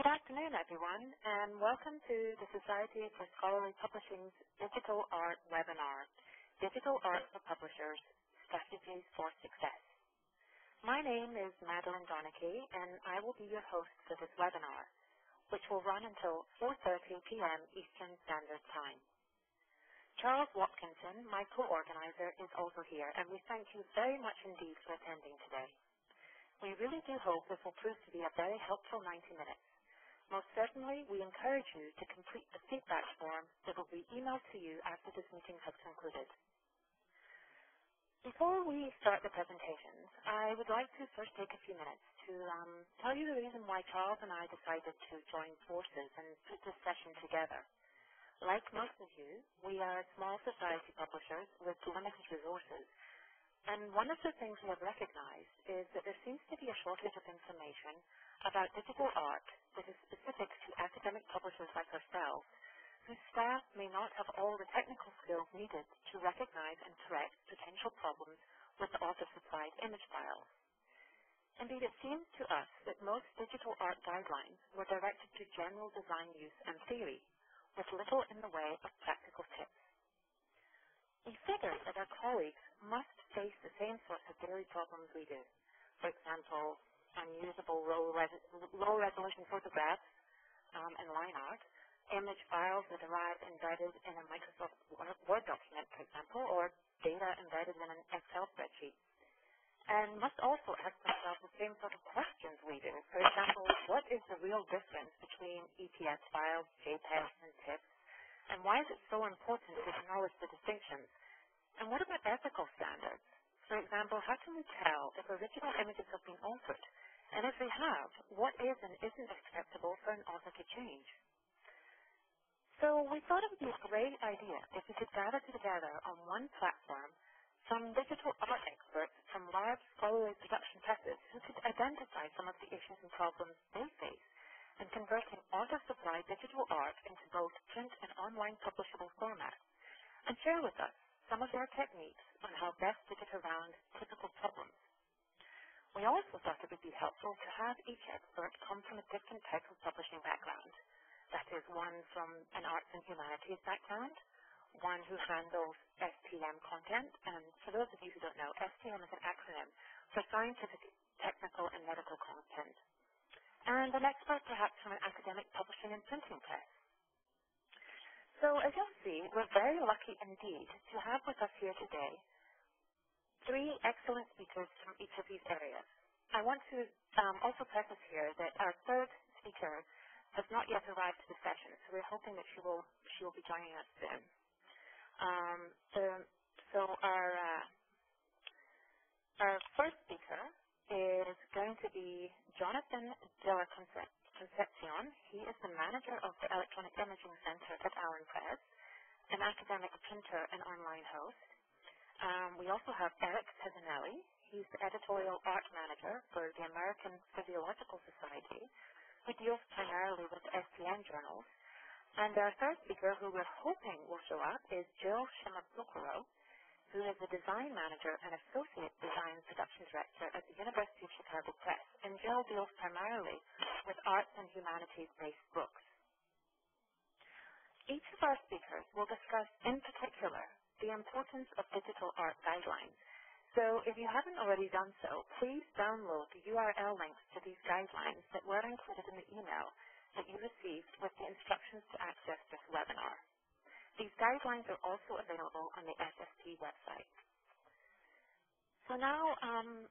Good afternoon, everyone, and welcome to the Society for Scholarly Publishing's Digital Art webinar, Digital Art for Publishers, Strategies for Success. My name is Madeline Donaghy, and I will be your host for this webinar, which will run until 4:30 p.m. Eastern Standard Time. Charles Watkinson, my co-organizer, is also here, and we thank you very much indeed for attending today. We really do hope this will prove to be a very helpful 90 minutes. Most certainly, we encourage you to complete the feedback form that will be emailed to you after this meeting has concluded. Before we start the presentations, I would like to first take a few minutes to tell you the reason why Charles and I decided to join forces and put this session together. Like most of you, we are small society publishers with limited resources. And one of the things we have recognized is that there seems to be a shortage of information about digital art that is specific to academic publishers like ourselves, whose staff may not have all the technical skills needed to recognize and correct potential problems with the author-supplied image files. Indeed, it seems to us that most digital art guidelines were directed to general design use and theory, with little in the way of practical tips. We figure that our colleagues must face the same sorts of daily problems we do. For example, unusable low-resolution photographs and line art, image files that arrive embedded in a Microsoft Word document, for example, or data embedded in an Excel spreadsheet. And must also ask themselves the same sort of questions we do. For example, what is the real difference between EPS files, JPEGs, and TIFFs? And why is it so important to acknowledge the distinctions? And what about ethical standards? For example, how can we tell if original images have been altered? And if they have, what is and isn't acceptable for an author to change? So we thought it would be a great idea if we could gather together on one platform some digital art experts from large scholarly production presses who could identify some of the issues and problems they face in converting author-supplied digital art into both print and online publishable formats, and share with us some of their techniques on how best to get around typical problems. We also thought it would be helpful to have each expert come from a different type of publishing background. That is, one from an arts and humanities background, one who handles STM content, and for those of you who don't know, STM is an acronym for scientific, technical, and medical content, and an expert perhaps from an academic publishing and printing press. So as you'll see, we're very lucky indeed to have with us here today three excellent speakers from each of these areas. I want to also preface here that our third speaker has not yet arrived to the session, so we're hoping that she will be joining us soon. So our first speaker is going to be Jonathan de la Concepcion. He is the manager of the Electronic Imaging Center at Allen Press, an academic printer and online host. We also have Eric Polsinelli. He's the editorial art manager for the American Physiological Society, who deals primarily with STM journals. And our third speaker, who we're hoping will show up, is Jill Shimabukuro, who is the design manager and associate design production director at the University of Chicago Press. And Jill deals primarily with arts and humanities-based books. Each of our speakers will discuss, in particular, the importance of digital art guidelines. So if you haven't already done so, please download the URL links to these guidelines that were included in the email that you received with the instructions to access this webinar. These guidelines are also available on the SSP website. So now I'm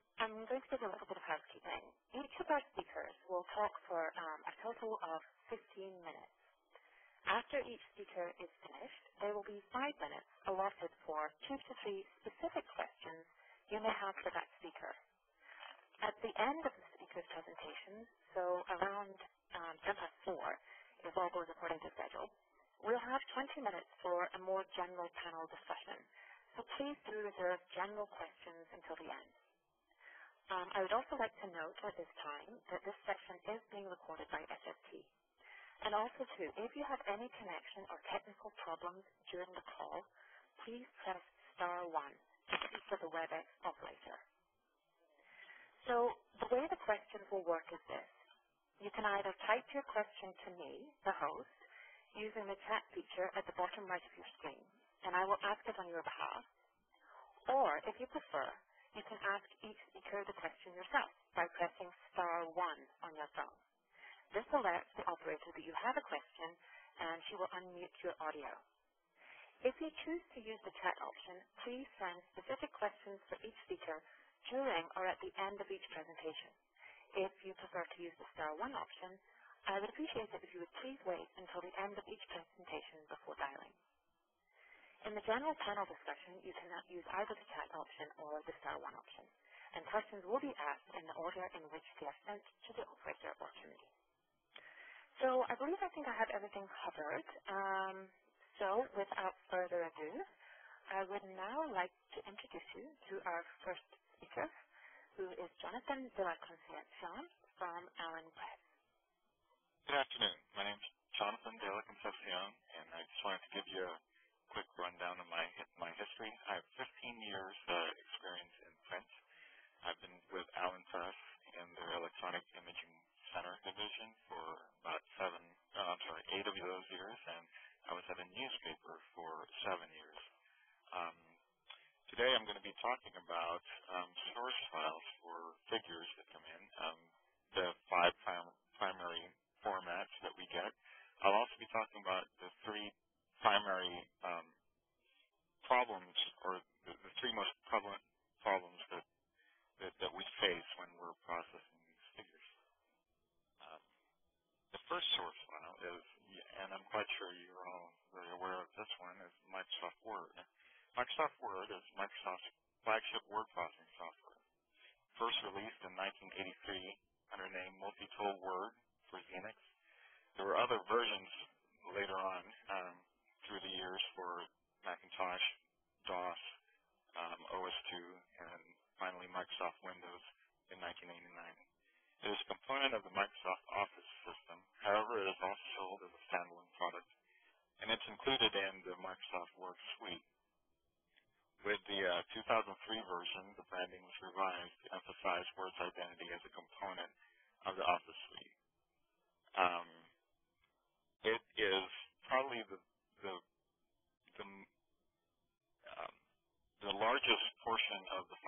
going to give you a little bit of housekeeping. Each of our speakers will talk for a total of 15 minutes. After each speaker is finished, there will be 5 minutes allotted for 2 to 3 specific questions you may have for that speaker. At the end of the speaker's presentation, so around 4:10, if all goes according to schedule, we'll have 20 minutes for a more general panel discussion. So please do reserve general questions until the end. I would also like to note at this time that this section is being recorded by SST. And also, too, if you have any connection or technical problems during the call, please press *1 to speak with the WebEx operator. So the way the questions will work is this. You can either type your question to me, the host, using the chat feature at the bottom right of your screen, and I will ask it on your behalf. Or, if you prefer, you can ask each speaker the question yourself by pressing *1 on your phone. This alerts the operator that you have a question, and she will unmute your audio. If you choose to use the chat option, please send specific questions for each speaker during or at the end of each presentation. If you prefer to use the *1 option, I would appreciate it if you would please wait until the end of each presentation before dialing. In the general panel discussion, you cannot use either the chat option or the *1 option, and questions will be asked in the order in which they are sent to the operator or to me. So I think I have everything covered. So without further ado, I would now like to introduce you to our first speaker, who is Jonathan de la Concepcion from Allen Press. Good afternoon. My name is Jonathan de la Concepcion, and I just wanted to give you a quick rundown of my history. I have 15 years experience in print. I've been with Allen Press in their Electronic Imaging Center division for about 8 of those years, and I was at a newspaper for 7 years. Today I'm going to be talking about source files for figures that come in, the 5 primary formats that we get. I'll also be talking about the 3 primary problems, or the 3 most prevalent problems that we face when we're processing these figures. The first source file is, and I'm quite sure you're all very aware of this one, is Microsoft Word. Microsoft Word is Microsoft's flagship word processing software. First released in 1983 under the name Multi-Tool Word for Xenix. There were other versions later on through the years for Macintosh, DOS, OS2, and finally Microsoft Windows in 1989. It is a component of the Microsoft Office system. However, it is also sold as a standalone product, and it's included in the Microsoft Word suite. With the 2003 version, the branding was revised to emphasize Word's identity as a component of the Office suite. It is probably the largest portion of the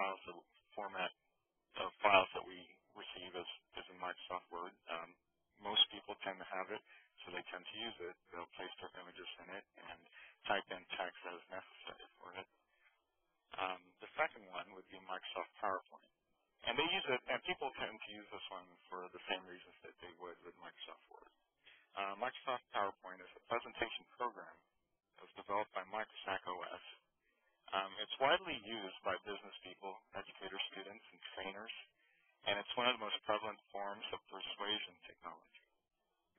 format of files that we receive is in Microsoft Word. Most people tend to have it, so they tend to use it. They'll place their images in it and type in text as necessary for it. The second one would be Microsoft PowerPoint. And they use it, and people tend to use this one for the same reasons that they would with Microsoft Word. Microsoft PowerPoint is a presentation program that was developed by Microsoft OS. It's widely used by business people, educators, students, and trainers, and it's one of the most prevalent forms of persuasion technology.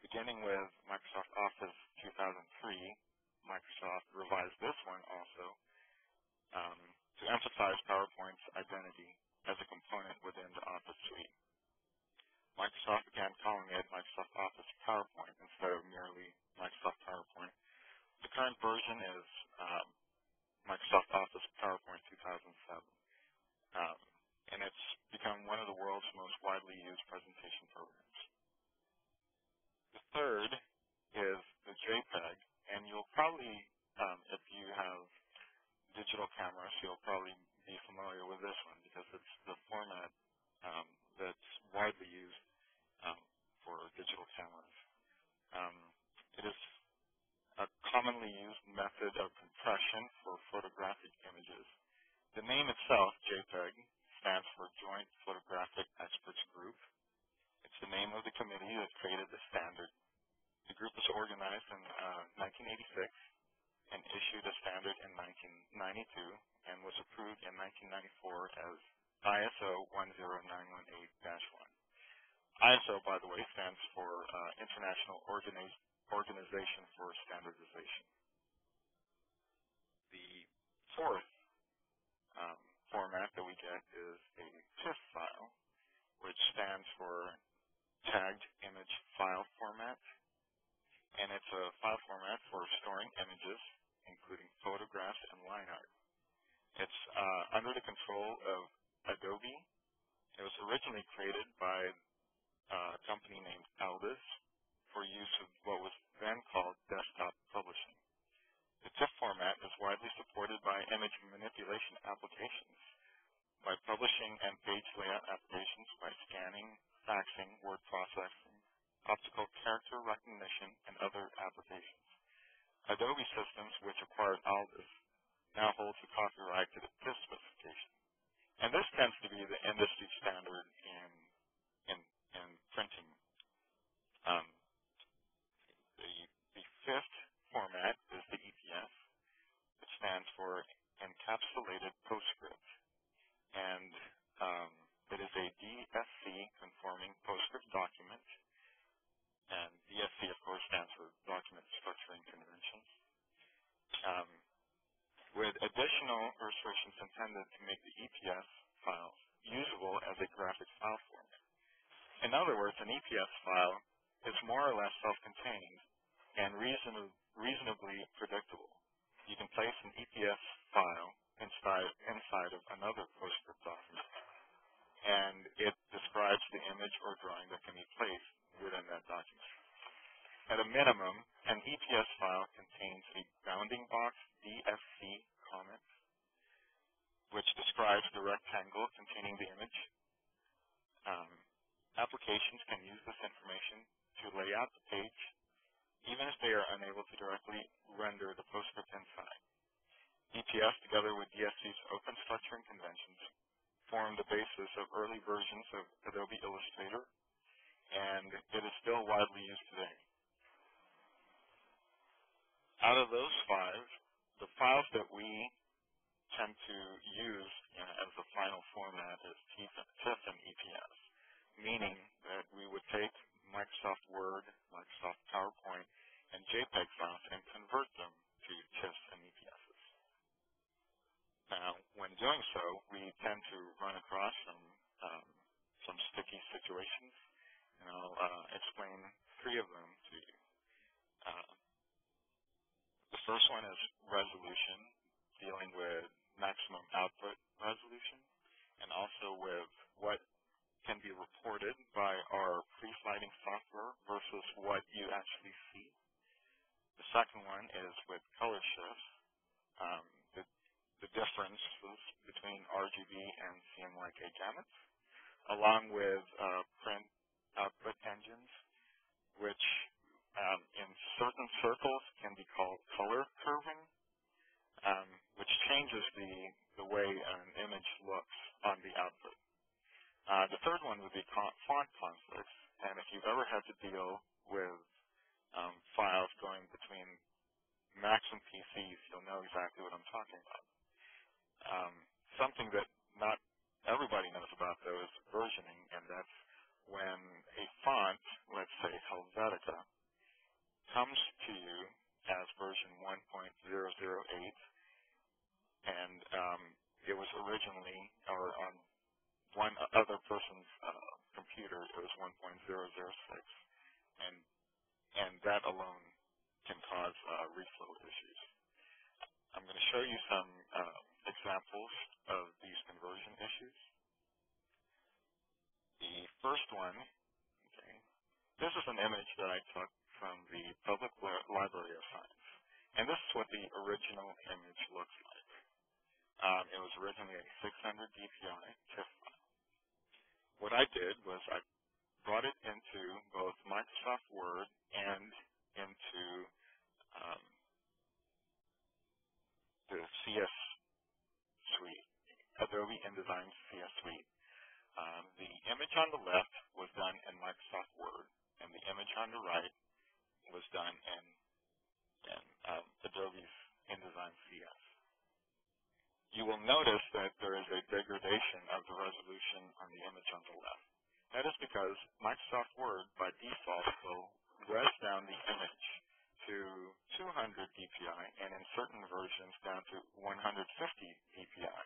Beginning with Microsoft Office 2003, Microsoft revised this one also to emphasize PowerPoint's identity as a component within the Office suite. Microsoft began calling it Microsoft Office PowerPoint instead of merely Microsoft PowerPoint. The current version is Microsoft Office PowerPoint 2007. And it's become one of the world's most widely used presentation programs. The third is the JPEG, and you'll probably, if you have digital cameras, you'll probably be familiar with this one because it's the format that's widely used for digital cameras. It is a commonly used method of compression for photographic images. The name itself, JPEG, stands for Joint Photographic Experts Group. It's the name of the committee that created the standard. The group was organized in 1986 and issued a standard in 1992 and was approved in 1994 as ISO 10918-1. ISO, by the way, stands for International Organization for Standardization. The fourth format that we get is a TIFF file, which stands for Tagged Image File Format. And it's a file format for storing images, including photographs and line art. It's under the control of Adobe. It was originally created by a company named Aldis for use of what was then called desktop publishing. The TIFF format is widely supported by image manipulation applications, by publishing and page layout applications, by scanning, faxing, word processing, optical character recognition, and other applications. Adobe Systems, which acquired Aldis, now holds the copyright to the TIFF specification. And this tends to be the industry standard in printing. The fifth format is the EPS. It stands for Encapsulated Postscript. And it is a DSC conforming PostScript document. And DSC, of course, stands for Document Structuring Conventions. With additional restrictions intended to make the EPS files usable as a graphic file format. In other words, an EPS file is more or less self-contained and reasonably predictable. You can place an EPS file inside of another PostScript document, and it describes the image or drawing that can be placed within that document. At a minimum, an EPS file contains a bounding box DSC comment, which describes the rectangle containing the image. Applications can use this information to lay out the page, even if they are unable to directly render the PostScript inside. EPS, together with DSC's open structuring conventions, formed the basis of early versions of Adobe Illustrator, and it is still widely used today. Out of those five, the files that we tend to use as the final format is TIFF and EPS, meaning that we would take Microsoft Word, Microsoft PowerPoint, and JPEG files and convert them to TIFFs and EPSs. Now, when doing so, we tend to run across some sticky situations, and I'll explain three of them to you. The first one is resolution, dealing with maximum output resolution, and also with what can be reported by our pre-sliding software versus what you actually see. The second one is with color shifts, the differences between RGB and CMYK gamuts, along with print output engines, which in certain circles can be called color curving, which changes the way an image looks on the output. The third one would be font conflicts, and if you've ever had to deal with files going between Macs and PCs, you'll know exactly what I'm talking about. Something that not everybody knows about, though, is versioning, and that's when a font, let's say Helvetica, comes to you as version 1.008, and it was originally, or on one other person's computer, it was 1.006, and that alone can cause reflow issues. I'm going to show you some examples of these conversion issues. The first one, okay, this is an image that I took from the Public Library of Science, and this is what the original image looks like. It was originally a 600 dpi TIFF file. What I did was I brought it into both Microsoft Word and into the CS Suite, Adobe InDesign CS Suite. The image on the left was done in Microsoft Word, and the image on the right was done in Adobe's InDesign CS. You will notice that there is a degradation of the resolution on the image on the left. That is because Microsoft Word, by default, will res down the image to 200 dpi, and in certain versions down to 150 dpi,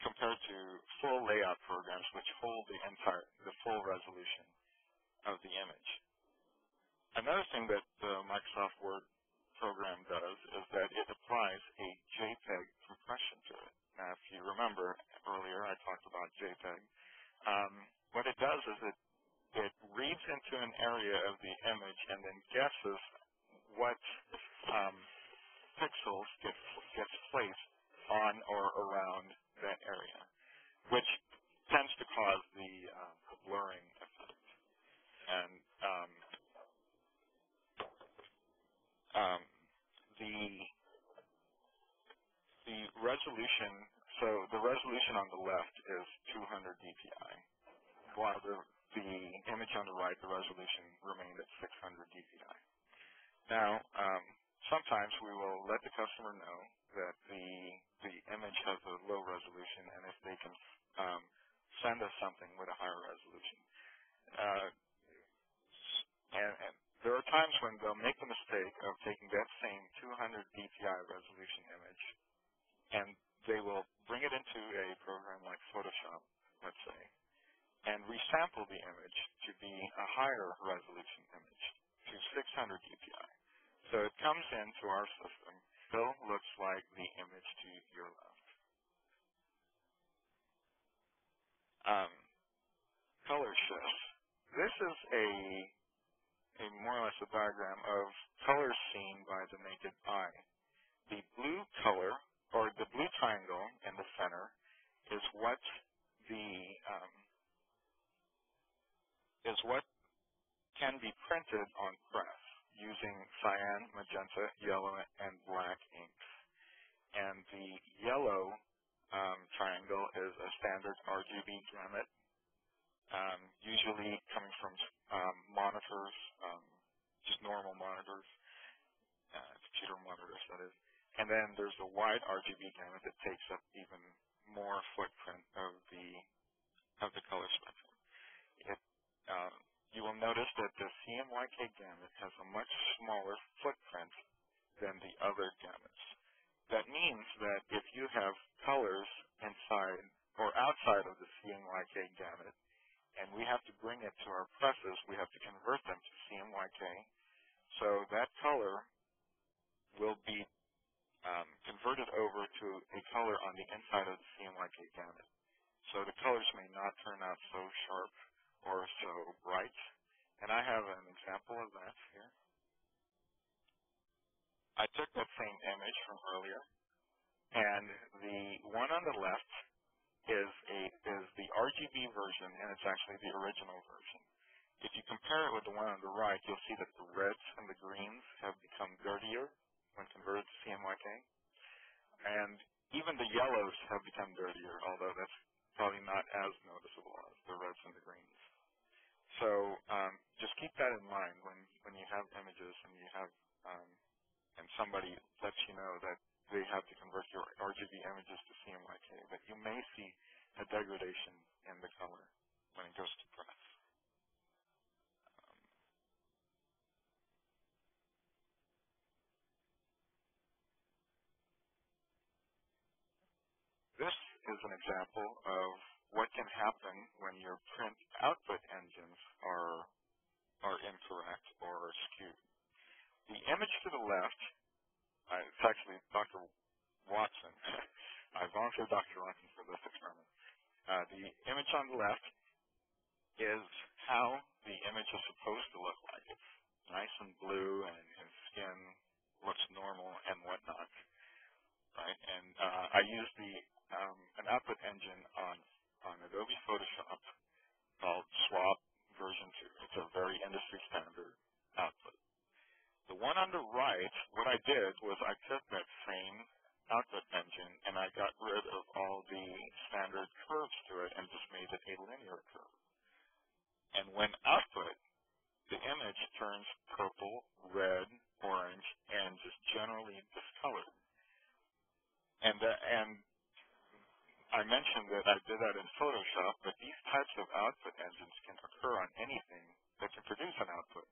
compared to full layout programs which hold the full resolution of the image. Another thing that the Microsoft Word program does is that it applies a JPEG compression to it. Now, if you remember earlier, I talked about JPEG. What it does is it it reads into an area of the image and then guesses what pixels gets placed on or around that area, which tends to cause the blurring effect. And the resolution, so the resolution on the left is 200 dpi, while the image on the right, the resolution remained at 600 dpi. Now, sometimes we will let the customer know that the image has a low resolution, and if they can send us something with a higher resolution. And there are times when they'll make the mistake of taking that same 200 dpi resolution image, and they will bring it into a program like Photoshop, let's say, and resample the image to be a higher resolution image, to 600 dpi. So it comes into our system, still looks like the image to your left. Color shifts. This is a more or less a diagram of colors seen by the naked eye. The blue color, or the blue triangle in the center, is what can be printed on press using cyan, magenta, yellow, and black inks. And the yellow triangle is a standard RGB gamut, usually coming from monitors, just normal monitors, computer monitors, that is. And then there's a wide RGB gamut that takes up even more footprint of the color spectrum. You will notice that the CMYK gamut has a much smaller footprint than the other gamuts. That means that if you have colors inside or outside of the CMYK gamut, and we have to bring it to our presses, we have to convert them to CMYK, so that color will be converted over to a color on the inside of the CMYK gamut. So the colors may not turn out so sharp or so bright. And I have an example of that here. I took that same image from earlier, and the one on the left is the RGB version, and it's actually the original version. If you compare it with the one on the right, you'll see that the reds and the greens have become dirtier when converted to CMYK. And even the yellows have become dirtier, although that's probably not as noticeable as the reds and the greens. So just keep that in mind when you have images and you have and somebody lets you know that they have to convert your RGB images to CMYK, that you may see a degradation in the color when it goes to press. This is an example of what can happen when your print output engines are incorrect or skewed. The image to the left, it's actually Dr. Watson. I volunteered Dr. Watson for this experiment. The image on the left is how the image is supposed to look like. It's nice and blue, and his skin looks normal and whatnot, right? And I used an output engine on Adobe Photoshop called Swap version 2. It's a very industry standard output. The one on the right, what I did was I took that same output engine and I got rid of all the standard curves to it and just made it a linear curve. And when output, the image turns purple, red, orange, and just generally discolored. And I mentioned that I did that in Photoshop, but these types of output engines can occur on anything that can produce an output,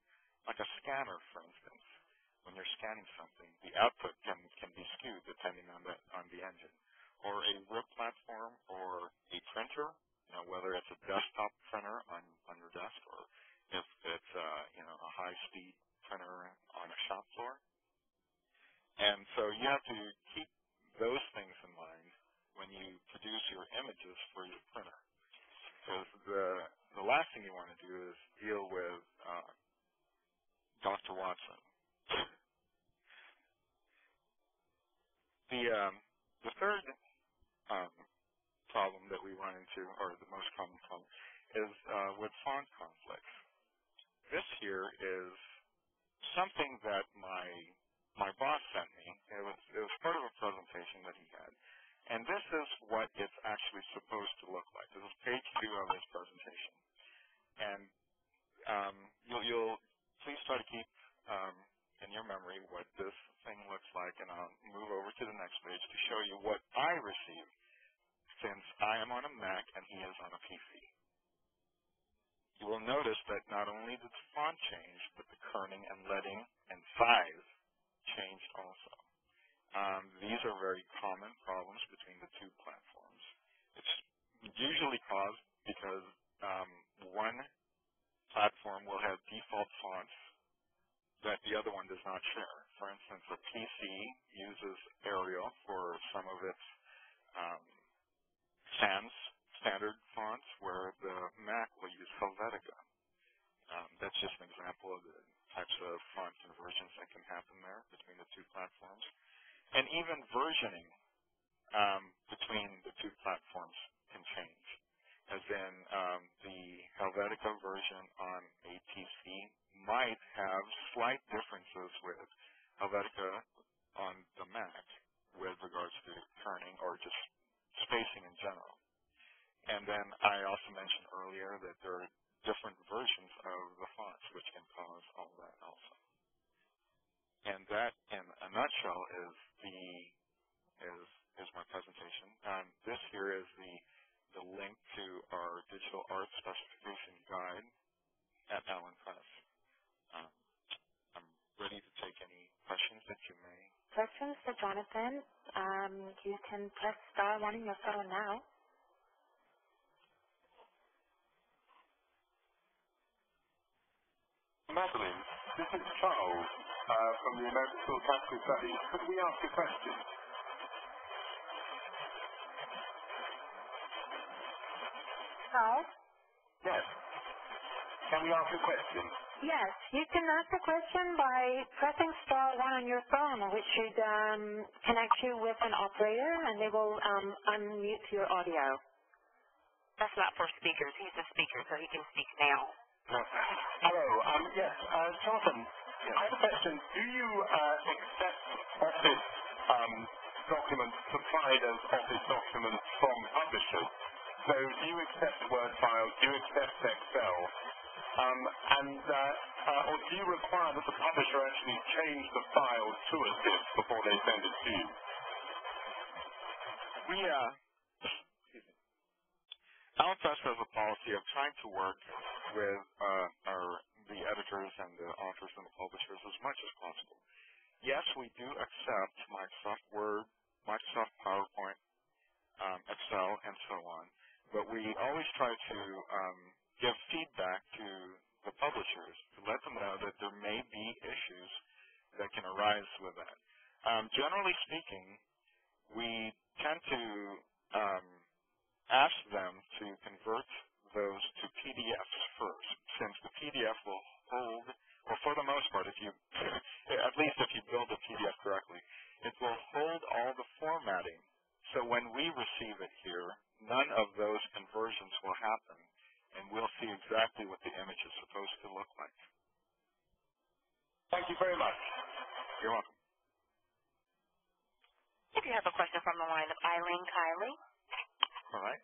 like a scanner, for instance. When you're scanning something, the output can be skewed depending on the engine, or a RIP platform, or a printer. Whether it's a desktop printer on your desk, or if it's a high-speed printer on a shop floor. And so you have to keep those things in mind when you produce your images for your printer. Because the last thing you want to do is deal with Dr. Watson. The third problem that we run into, or the most common problem, is with font conflicts. This here is something that my boss sent me. It was part of a presentation that he had. And this is what it's actually supposed to look like. This is page 2 of his presentation. And you'll please try to keep in your memory what this thing looks like, and I'll move over to the next page to show you what I received, since I am on a Mac and he is on a PC. You will notice that not only did the font change, but the kerning and leading and size changed also. These are very common problems between the two platforms. It's usually caused because one platform will have default fonts that the other one does not share. For instance, a PC uses Arial for some of its sans standard fonts, where the Mac will use Helvetica. That's just an example of the types of font conversions that can happen there between the two platforms. And even versioning between the two platforms can change. As in, the Helvetica version on a PC might have slight differences with Helvetica on the Mac with regards to kerning or just spacing in general. And then I also mentioned earlier that there are different versions of the fonts, which can cause all that also. And that, in a nutshell, is my presentation. This here is the link to our digital art specification guide at Allen Press. I'm ready to take any questions that you may. Questions for Jonathan? You can press *1 on your phone now. Madeline, this is Charles from the American School of Classical Studies. Could we ask a question? Charles? Yes. Can we ask a question? Yes, you can ask a question by pressing *1 on your phone, which should connect you with an operator, and they will unmute your audio. That's not for speakers. He's a speaker, so he can speak now. Hello. Yes, Jonathan, I have a question. Do you accept Office documents supplied as Office documents from publishers? So do you accept Word files? Do you accept Excel? Or do you require that the publisher actually change the file to a ZIP before they send it to you? Allen Press has a policy of trying to work with the editors and the authors and the publishers as much as possible. Yes, we do accept Microsoft Word, Microsoft PowerPoint, Excel, and so on, but we always try to give feedback to the publishers to let them know that there may be issues that can arise with that. Generally speaking, we tend to ask them to convert those to PDFs first, since the PDF will hold, or for the most part, if you, at least if you build a PDF correctly, it will hold all the formatting. So when we receive it here, none of those conversions will happen, and we'll see exactly what the image is supposed to look like. Thank you very much. You're welcome. If you have a question from the line of Eileen Kiley. All right.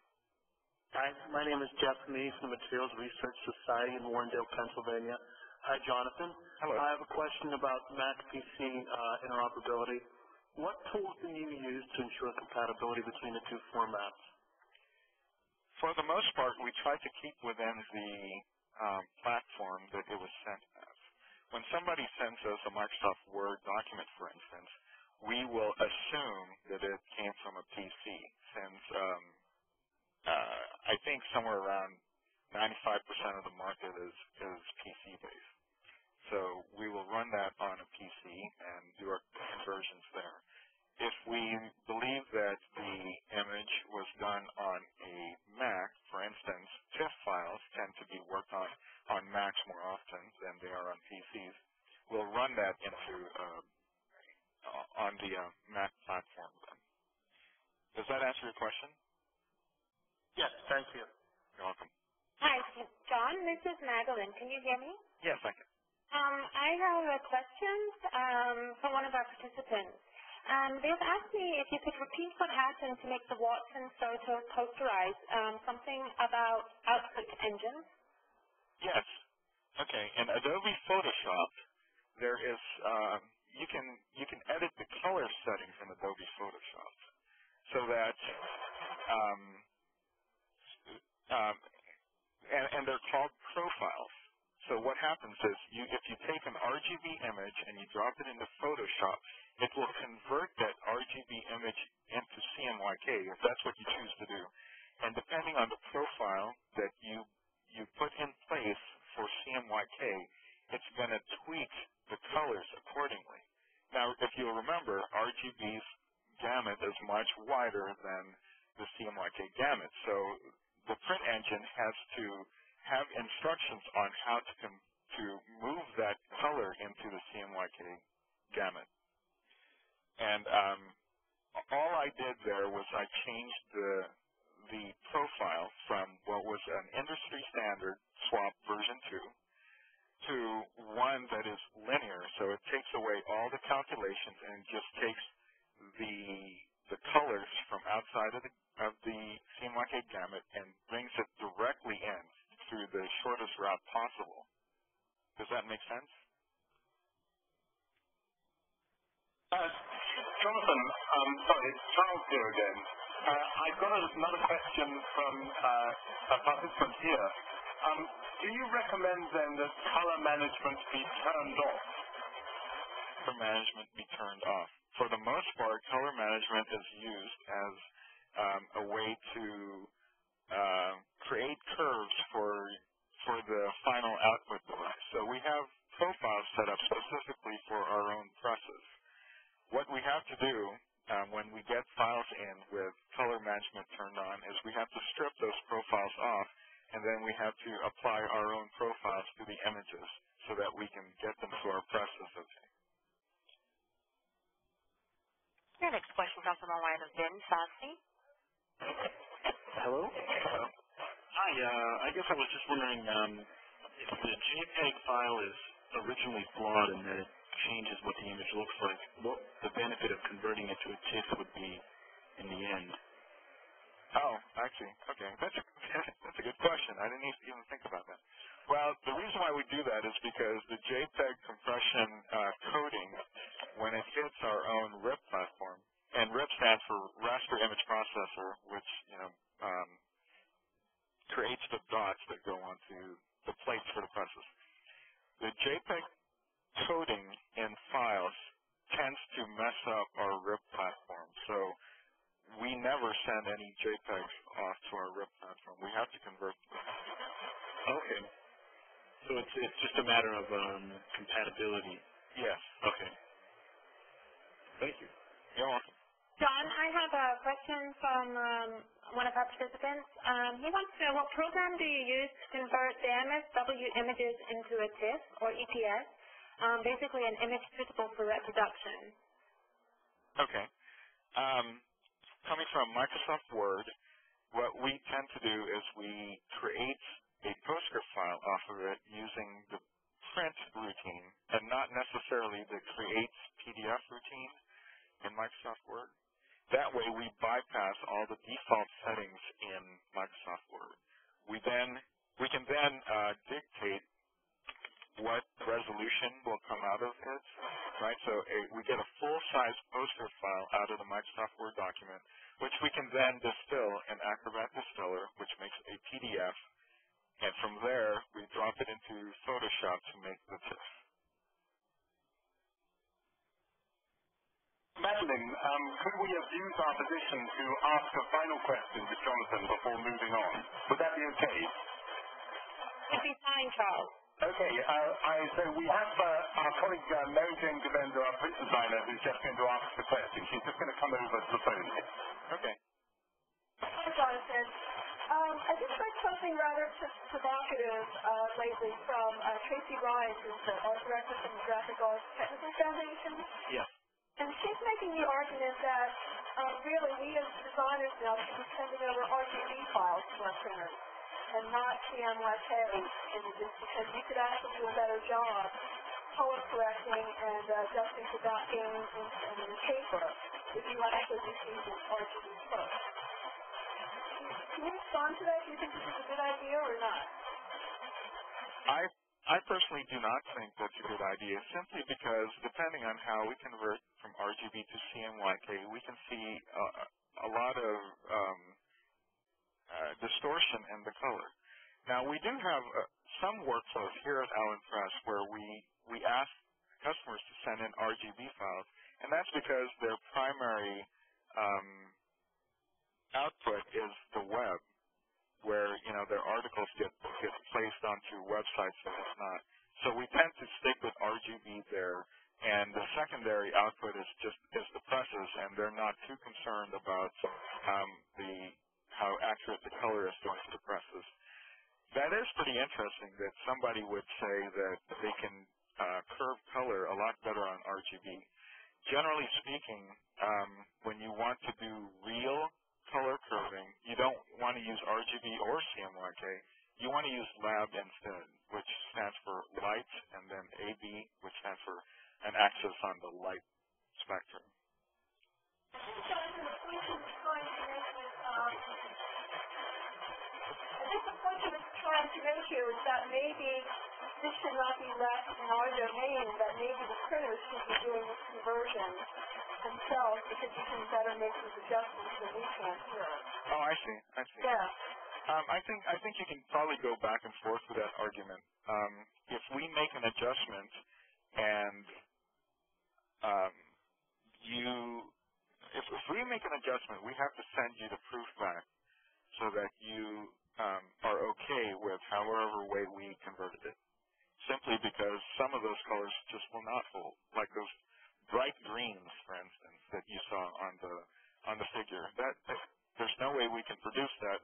Hi, my name is Jeff Mee from the Materials Research Society in Warrendale, Pennsylvania. Hi, Jonathan. Hello. I have a question about Mac PC interoperability. What tools do you use to ensure compatibility between the two formats? For the most part, we try to keep within the platform that it was sent as. When somebody sends us a Microsoft Word document, for instance, we will assume that it came from a PC, since I think somewhere around 95% of the market is PC-based. So we will run that on a PC and do our conversions there. If we believe that the image was done on a Mac, for instance, TIFF files tend to we'll run that into on the Mac platform. Then. Does that answer your question? Yes, thank you. You're welcome. Hi, John. This is Madeline. Can you hear me? Yes, I can. I have a question from one of our participants. They've asked me if you could repeat what happened to make the Watson photo posterized, something about output engines. Yes. Okay. In Adobe Photoshop, there is you can edit the color settings in Adobe Photoshop so that and they're called profiles. So what happens is if you take an RGB image and you drop it into Photoshop, it will convert that RGB image into CMYK if that's what you choose to do. And depending on the profile that you put in place for CMYK, it's going to tweak the colors accordingly. Now, if you'll remember, RGB's gamut is much wider than the CMYK gamut. So the print engine has to have instructions on how to move that color into the CMYK gamut. And all I did there was I changed the profile from what was an industry standard swap version 2 to one that is linear. So it takes away all the calculations and just takes the colors from outside of the CMYK gamut and brings it directly in through the shortest route possible. Does that make sense? Jonathan, sorry, it's Charles here again. I've got another question from a participant here. Do you recommend then that color management be turned off? Color management be turned off. For the most part, color management is used as a way to create curves for the final output device. So we have profiles set up specifically for our own presses. What we have to do when we get files in with color management turned on is we have to strip those profiles off, and then we have to apply our own profiles to the images so that we can get them to our presses. Okay. Your next question comes from the line of Ben Fossey. Hello? Hello. Hi, I guess I was just wondering if the JPEG file is originally flawed and that it changes what the image looks like, what the benefit of converting it to a TIFF would be in the end. Oh, actually, okay. That's a good question. I didn't even think about that. Well, the reason why we do that is because the JPEG compression coding, when it hits our own RIP platform, and RIP stands for Raster Image Processor, which creates the dots that go onto the plates for the presses. The JPEG coding in files tends to mess up our RIP platform. So we never send any JPEGs off to our RIP platform. We have to convert them. Okay. So it's just a matter of compatibility. Yes. Okay. Thank you. You're welcome. John, I have a question from one of our participants. He wants to know, what program do you use to convert the MSW images into a TIFF or EPS, basically an image suitable for reproduction? Okay. Coming from Microsoft Word, what we tend to do is we create a PostScript file off of it using the print routine and not necessarily the create PDF routine in Microsoft Word. That way we bypass all the default settings in Microsoft Word. We can then dictate what resolution will come out of it, right? So we get a full-size PostScript file out of the Microsoft Word document, which we can then distill in Acrobat Distiller, which makes a PDF, and from there we drop it into Photoshop to make the TIFF. Madeline, could we have used our position to ask a final question to Jonathan before moving on? Would that be okay? It'd be fine, Charles. Okay, so we have our colleague Mary Jane Devender, our print designer, who's just going to ask the question. She's just going to come over to the phone. Okay. Hi, Jonathan. I'd just like to something rather provocative lately from Tracy Ryan, who's the art director from the Graphic Arts Technical Foundation. Yes. And she's making the argument that really we as designers now should be sending over RGB files to our printers and not CMYK images, because we could actually do a better job color correcting and adjusting for docking and the paper if you actually receive this RGB first. Can you respond to that? Do you think this is a good idea or not? I personally do not think that's a good idea, simply because depending on how we convert from RGB to CMYK, we can see a lot of distortion in the color. Now, we do have some workflows here at Allen Press where we ask customers to send in RGB files, and that's because their primary output is the web, where their articles get placed onto websites that it's not. So we tend to stick with RGB there, and the secondary output is the presses, and they're not too concerned about how accurate the color is going to the presses. That is pretty interesting that somebody would say that they can curve color a lot better on RGB. Generally speaking, when you want to do real color curving, you don't want to use RGB or CMYK. You want to use lab instead, which stands for light, and then AB, which stands for an axis on the light spectrum. I think the point she was trying to make here is that maybe this should not be left in our domain, that maybe the printers should be doing this conversion themselves, because you can better make these adjustments than we can here. Oh, I see. Yeah. I think you can probably go back and forth with that argument. If we make an adjustment and if we make an adjustment, we have to send you the proof back so that you are okay with however way we converted it. Simply because some of those colors just will not hold, like those bright greens, for instance, that you saw on the figure. There's no way we can produce that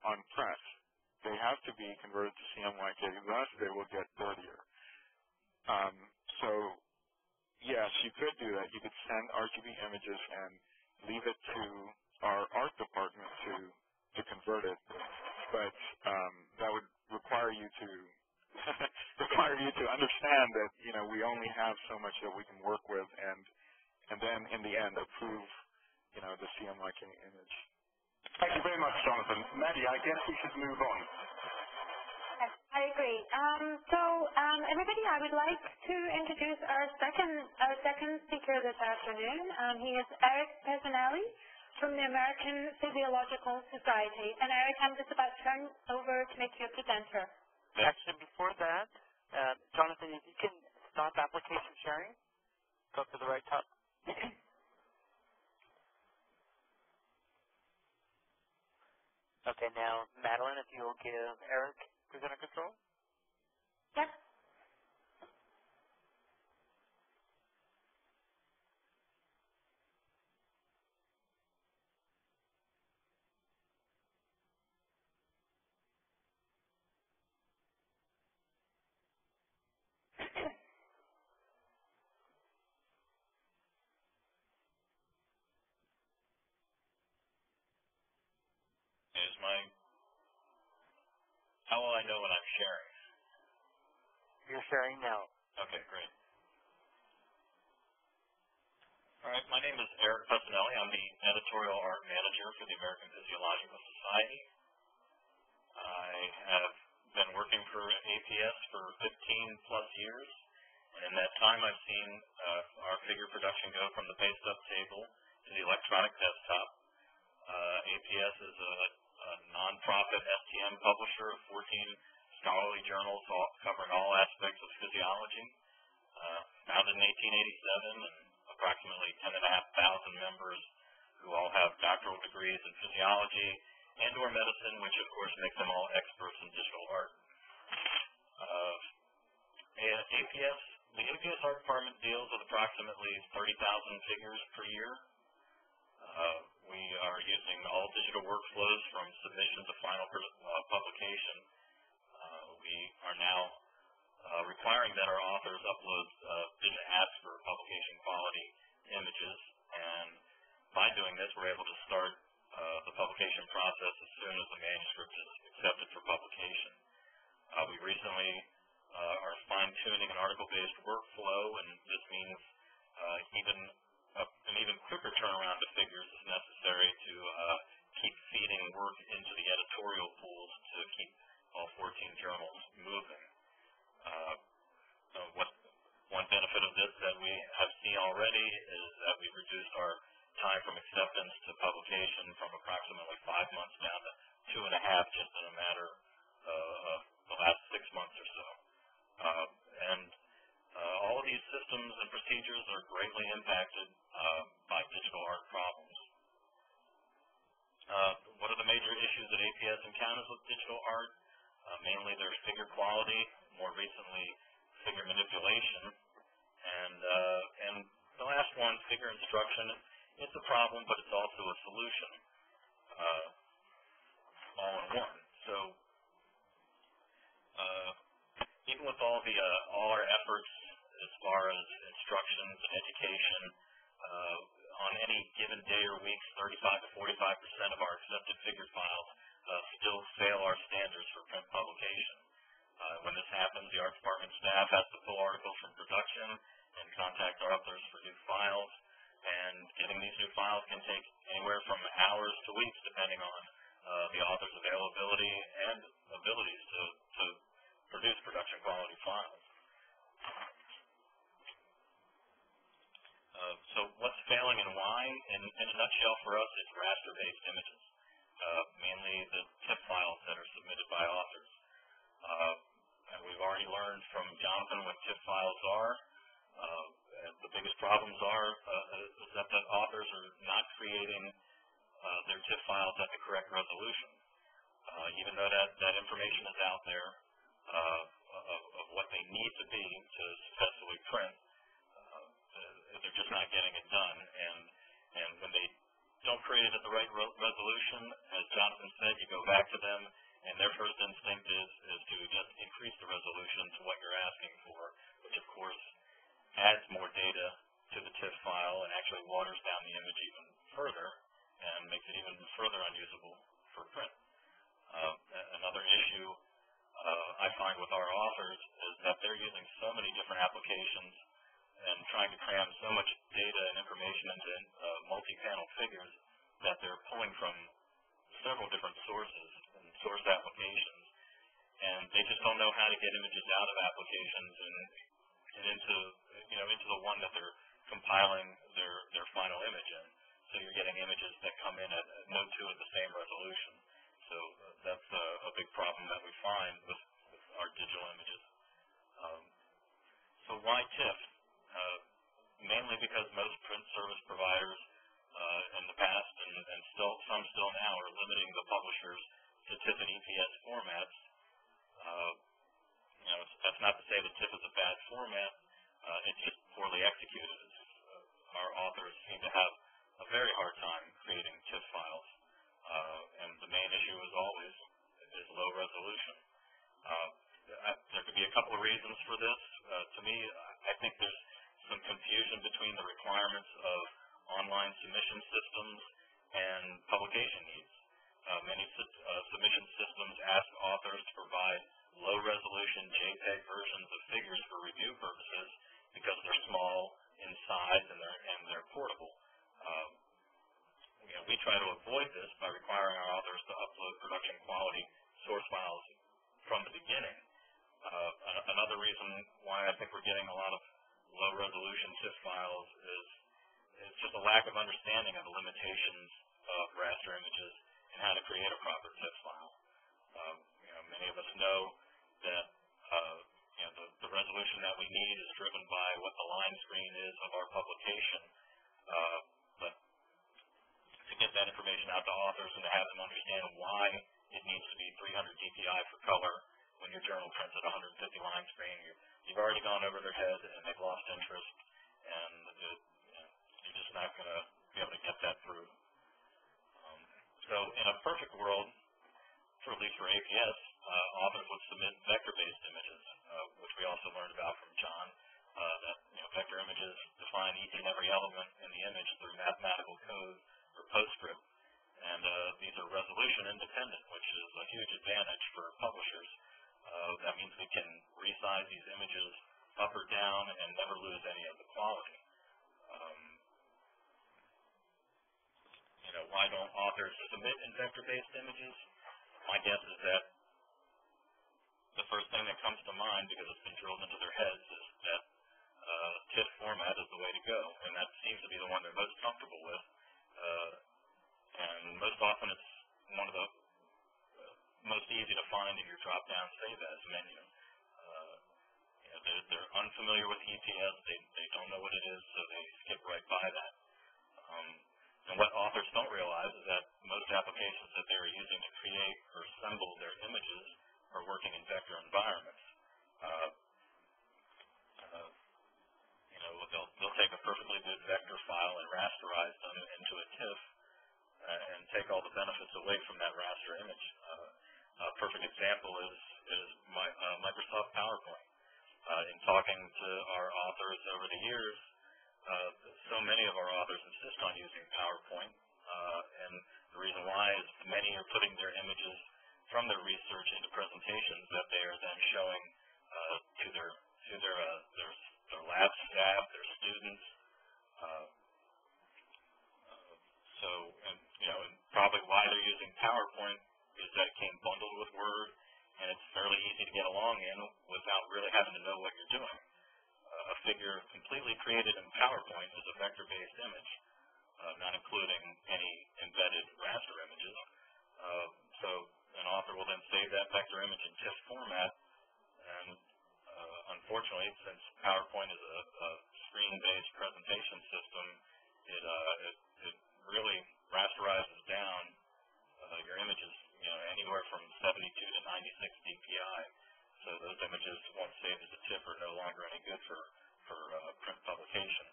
on press. They have to be converted to CMYK, thus they will get dirtier. So yes, you could do that. You could send RGB images and leave it to our art department to convert it, but that would require you to understand that we only have so much that we can work with, and then in the end approve the CMYK image. Thank you very much, Jonathan. Maddie, I guess we should move on. Yes, I agree. Everybody, I would like to introduce our second speaker this afternoon. He is Eric Polsinelli from the American Physiological Society. And Eric, I'm just about to turn over to make you a presenter. Actually, before that, Jonathan, if you can stop application sharing, go up to the right top. Okay, now, Madeline, if you will give Eric presenter control. Yes. How will I know when I'm sharing? You're sharing now. Okay, great. All right, my name is Eric Polsinelli. I'm the editorial art manager for the American Physiological Society. I have been working for APS for 15 plus years, and in that time I've seen our figure production go from the paste-up table to the electronic desktop. APS is a non-profit STM publisher of 14 scholarly journals covering all aspects of physiology. Founded in 1887, and approximately 10,500 members who all have doctoral degrees in physiology and/or medicine, which of course makes them all experts in digital art. The APS art department deals with approximately 30,000 figures per year. We are using all digital workflows from submission to final publication. We are now requiring that our authors upload ask for publication quality images, and by doing this, we're able to start the publication process as soon as the manuscript is accepted for publication. We recently are fine-tuning an article-based workflow, and this means an even quicker turnaround to figures is necessary to keep feeding work into the editorial pools to keep all 14 journals moving. One benefit of this that we have seen already is that we've reduced our time from acceptance to publication from approximately 5 months down to 2.5 just in a matter of the last 6 months or so. All of these systems and procedures are greatly impacted by digital art problems. What are the major issues that APS encounters with digital art? Mainly their figure quality, more recently figure manipulation, and the last one, figure instruction. It's a problem, but it's also a solution, all in one. So even with all our efforts as far as instructions and education, on any given day or week, 35 to 45% of our accepted figure files still fail our standards for print publication. When this happens, the art department staff has to pull articles from production and contact our authors for new files, and getting these new files can take anywhere from hours to weeks depending on the author's availability and abilities to produce production quality files. So what's failing and why? In a nutshell for us, it's raster-based images, mainly the TIFF files that are submitted by authors. And we've already learned from Jonathan what TIFF files are. The biggest problems is that the authors are not creating their TIFF files at the correct resolution. Even though that information is out there of what they need to be to successfully print, they're just not getting it done. And when they don't create it at the right resolution, as Jonathan said, you go back to them, and their first instinct is to just increase the resolution to what you're asking for, which of course adds more data to the TIFF file and actually waters down the image even further and makes it even further unusable for print. Another issue I find with our authors is that they're using so many different applications and trying to cram so much data and information into multi-panel figures that they're pulling from several different sources and source applications, and they just don't know how to get images out of applications and into the one that they're compiling their final image in. So you're getting images that come in at no two of the same resolution. So that's a big problem that we find with our digital images. So why TIFF? Mainly because most print service providers in the past and some still now are limiting the publishers to TIFF and EPS formats. That's not to say that TIFF is a bad format. It's just poorly executed. Our authors seem to have a very hard time creating TIFF files, and the main issue is always low resolution. There could be a couple of reasons for this. To me, I think there's some confusion between the requirements of online submission systems and publication needs. Many submission systems ask authors to provide low-resolution JPEG versions of figures for review purposes because they're small in size and they're portable. We try to avoid this by requiring our authors to upload production quality source files from the beginning. Another reason why I think we're getting a lot of low-resolution TIFF files is just a lack of understanding of the limitations of raster images and how to create a proper TIFF file. Many of us know that the resolution that we need is driven by what the line screen is of our publication, but to get that information out to authors and to have them understand why it needs to be 300 dpi for color when your journal prints at 150 line screen, you've already gone over their head and they've lost interest, and you're just not going to be able to get that through. a perfect world, for at least for APS, authors would submit vector-based images, which we also learned about from John, that vector images define each and every element in the image through mathematical code or PostScript. And these are resolution independent, which is a huge advantage for publishers. That means we can resize these images up or down and never lose any of the quality. Why don't authors submit in vector-based images? My guess is that the first thing that comes to mind, because it's been drilled into their heads, is that TIFF format is the way to go, and that seems to be the one they're most comfortable with. And most often it's one of the most easy to find in your drop-down Save As menu. They're unfamiliar with EPS, they don't know what it is, so they skip right by that. And what authors don't realize is that most applications that they're using to create or assemble their images are working in vector environments. They'll take a perfectly good vector file and rasterize them into a TIFF and take all the benefits away from that raster image. A perfect example is Microsoft PowerPoint. In talking to our authors over the years, so many of our authors insist on using PowerPoint, and the reason why is many are putting their images from their research into presentations that they are then showing to their lab staff, their students. And probably why they're using PowerPoint is that it came bundled with Word, and it's fairly easy to get along in without really having to know what you're doing. A figure completely created in PowerPoint is a vector-based image, not including any embedded raster images. So an author will then save that vector image in TIFF format, and unfortunately, since PowerPoint is a screen-based presentation system, it really rasterizes down your images, anywhere from 72 to 96 DPI. So those images, once saved as a TIFF, are no longer any good for print publication.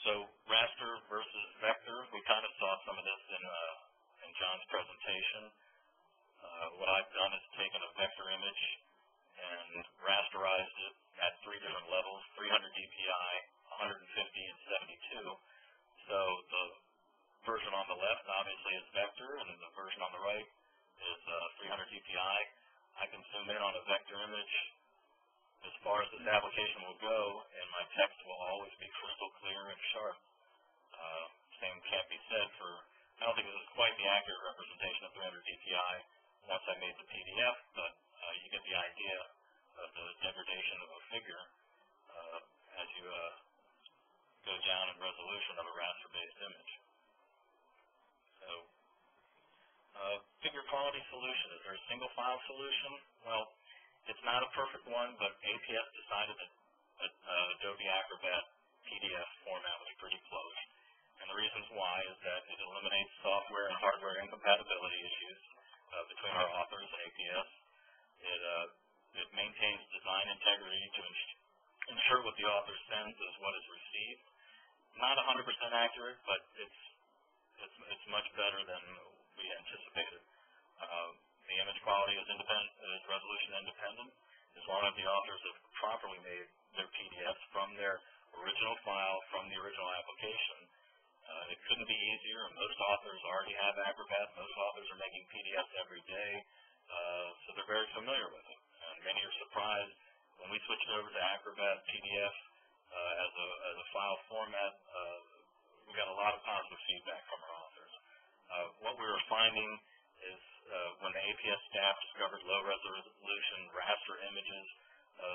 So raster versus vector, we kind of saw some of this in John's presentation. What I've done is taken a vector image and rasterized it at 3 different levels, 300 DPI, 150, and 72. So the version on the left obviously is vector, and the version on the right is 300 DPI. I can zoom in on a vector image as far as this application will go, and my text will always be crystal clear and sharp. Same can't be said for, I don't think this is quite the accurate representation of 300 DPI once I made the PDF, but you get the idea of the degradation of a figure as you go down in resolution of a raster-based image. So, figure quality solution. Is there a single file solution? Well, it's not a perfect one, but APS decided that Adobe Acrobat PDF format was pretty close. And the reasons why is that it eliminates software and hardware incompatibility issues between our authors and APS. It maintains design integrity to ensure what the author sends is what is received. Not 100% accurate, but it's much better than we anticipated. The image quality is resolution independent. As long as the authors have properly made their PDFs from their original file, from the original application, it couldn't be easier. Most authors already have Acrobat. Most authors are making PDFs every day, so they're very familiar with it. And many are surprised when we switched over to Acrobat PDF as a file format. We got a lot of positive feedback from our authors. What we were finding is when the APS staff discovered low resolution raster images,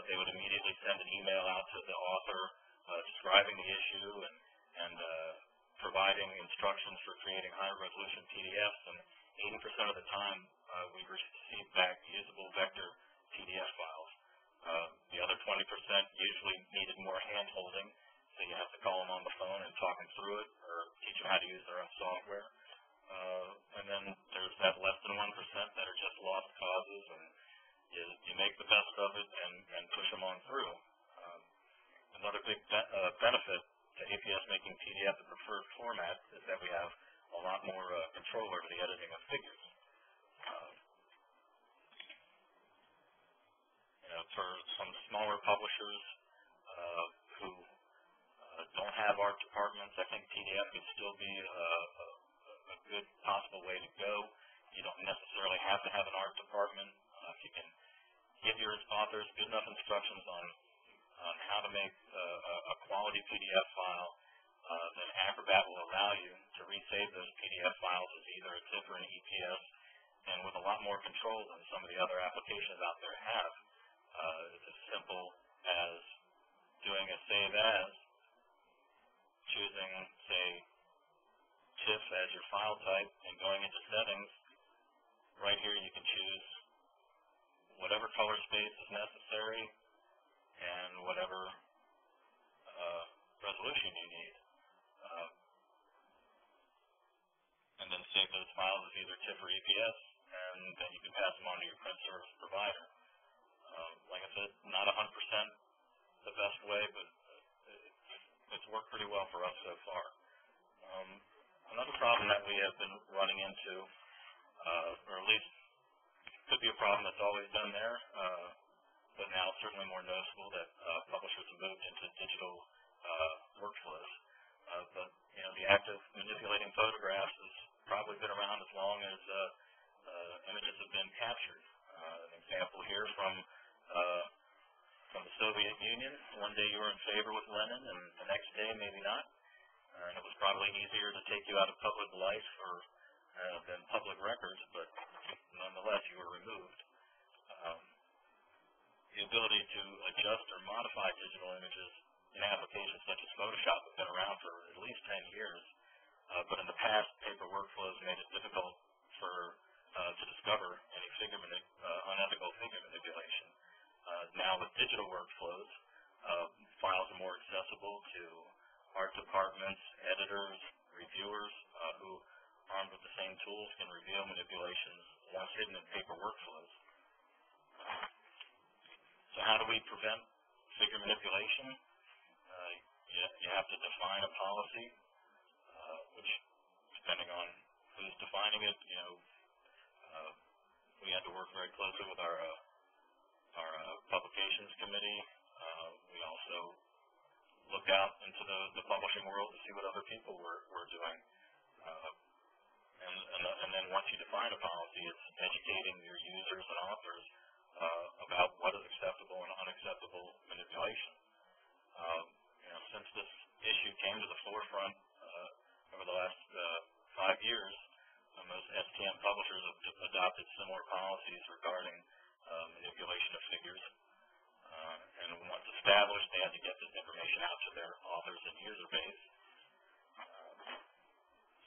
they would immediately send an email out to the author describing the issue and providing instructions for creating higher resolution PDFs, and 80% of the time we received back usable vector PDF files. The other 20% usually needed more hand-holding, so you have to call them on the phone and talk them through it or teach them how to use their own software. And then there's that less than 1% that are just lost causes, and you make the best of it and push them on through. Another big benefit to APS making PDF the preferred format is that we have a lot more control over the editing of figures. For some smaller publishers who don't have art departments, I think PDF could still be a good possible way to go. You don't necessarily have to have an art department. If you can give your authors good enough instructions on how to make a quality PDF file, then Acrobat will allow you to resave those PDF files as either a TIFF or an EPS, and with a lot more control than some of the other applications out there have. It's as simple as doing a save as, choosing, say, TIFF as your file type, and going into settings. Right here you can choose whatever color space is necessary and whatever resolution you need. And then save those files as either TIFF or EPS, and then you can pass them on to your print service provider. Like I said, not 100% the best way, but it's worked pretty well for us so far. Another problem that we have been running into, or at least could be a problem that's always been there, but now certainly more noticeable, that publishers have moved into digital workflows. But the act of manipulating photographs has probably been around as long as images have been captured. An example here from the Soviet Union. One day you were in favor with Lenin, and the next day maybe not. And it was probably easier to take you out of public life than public records, but nonetheless you were removed. The ability to adjust or modify digital images in applications such as Photoshop have been around for at least 10 years, but in the past, paper workflows made it difficult to discover any unethical figure manipulation. Now with digital workflows, files are more accessible to art departments, editors, reviewers who, armed with the same tools, can reveal manipulations once hidden in paper workflows. So how do we prevent figure manipulation? You have to define a policy, which, depending on who's defining it, we had to work very closely with our publications committee. We also looked out into the publishing world to see what other people were doing. And then once you define a policy, it's educating your users and authors about what is acceptable and unacceptable manipulation. Since this issue came to the forefront over the last 5 years, most STM publishers have adopted similar policies regarding manipulation of figures. And once established, they had to get this information out to their authors and user base.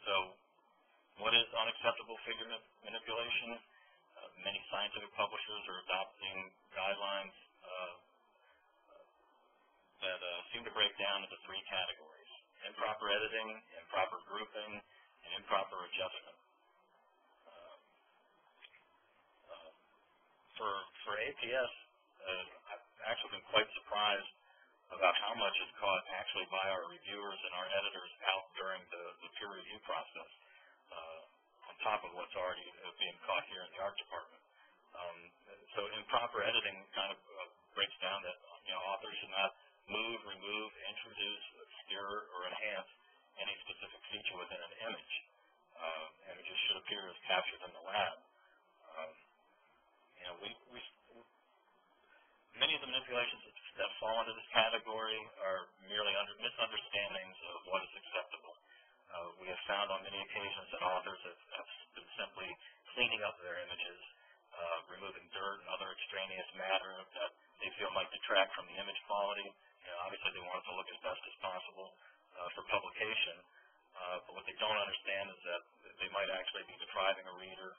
So what is unacceptable figure manipulation? Many scientific publishers are adopting guidelines that seem to break down into 3 categories: improper editing, improper grouping, and improper adjustment. For APS, I've actually been quite surprised about how much is caught actually by our reviewers and our editors out during the peer review process, on top of what's already being caught here in the art department. So improper editing kind of breaks down that authors should not move, remove, introduce, obscure, or enhance any specific feature within an image. Images should appear as captured in the lab. Many of the manipulations that fall into this category are merely misunderstandings of what is acceptable. We have found on many occasions that authors have been simply cleaning up their images, removing dirt and other extraneous matter that they feel might detract from the image quality. Obviously they want it to look as best as possible for publication, but what they don't understand is that they might actually be depriving a reader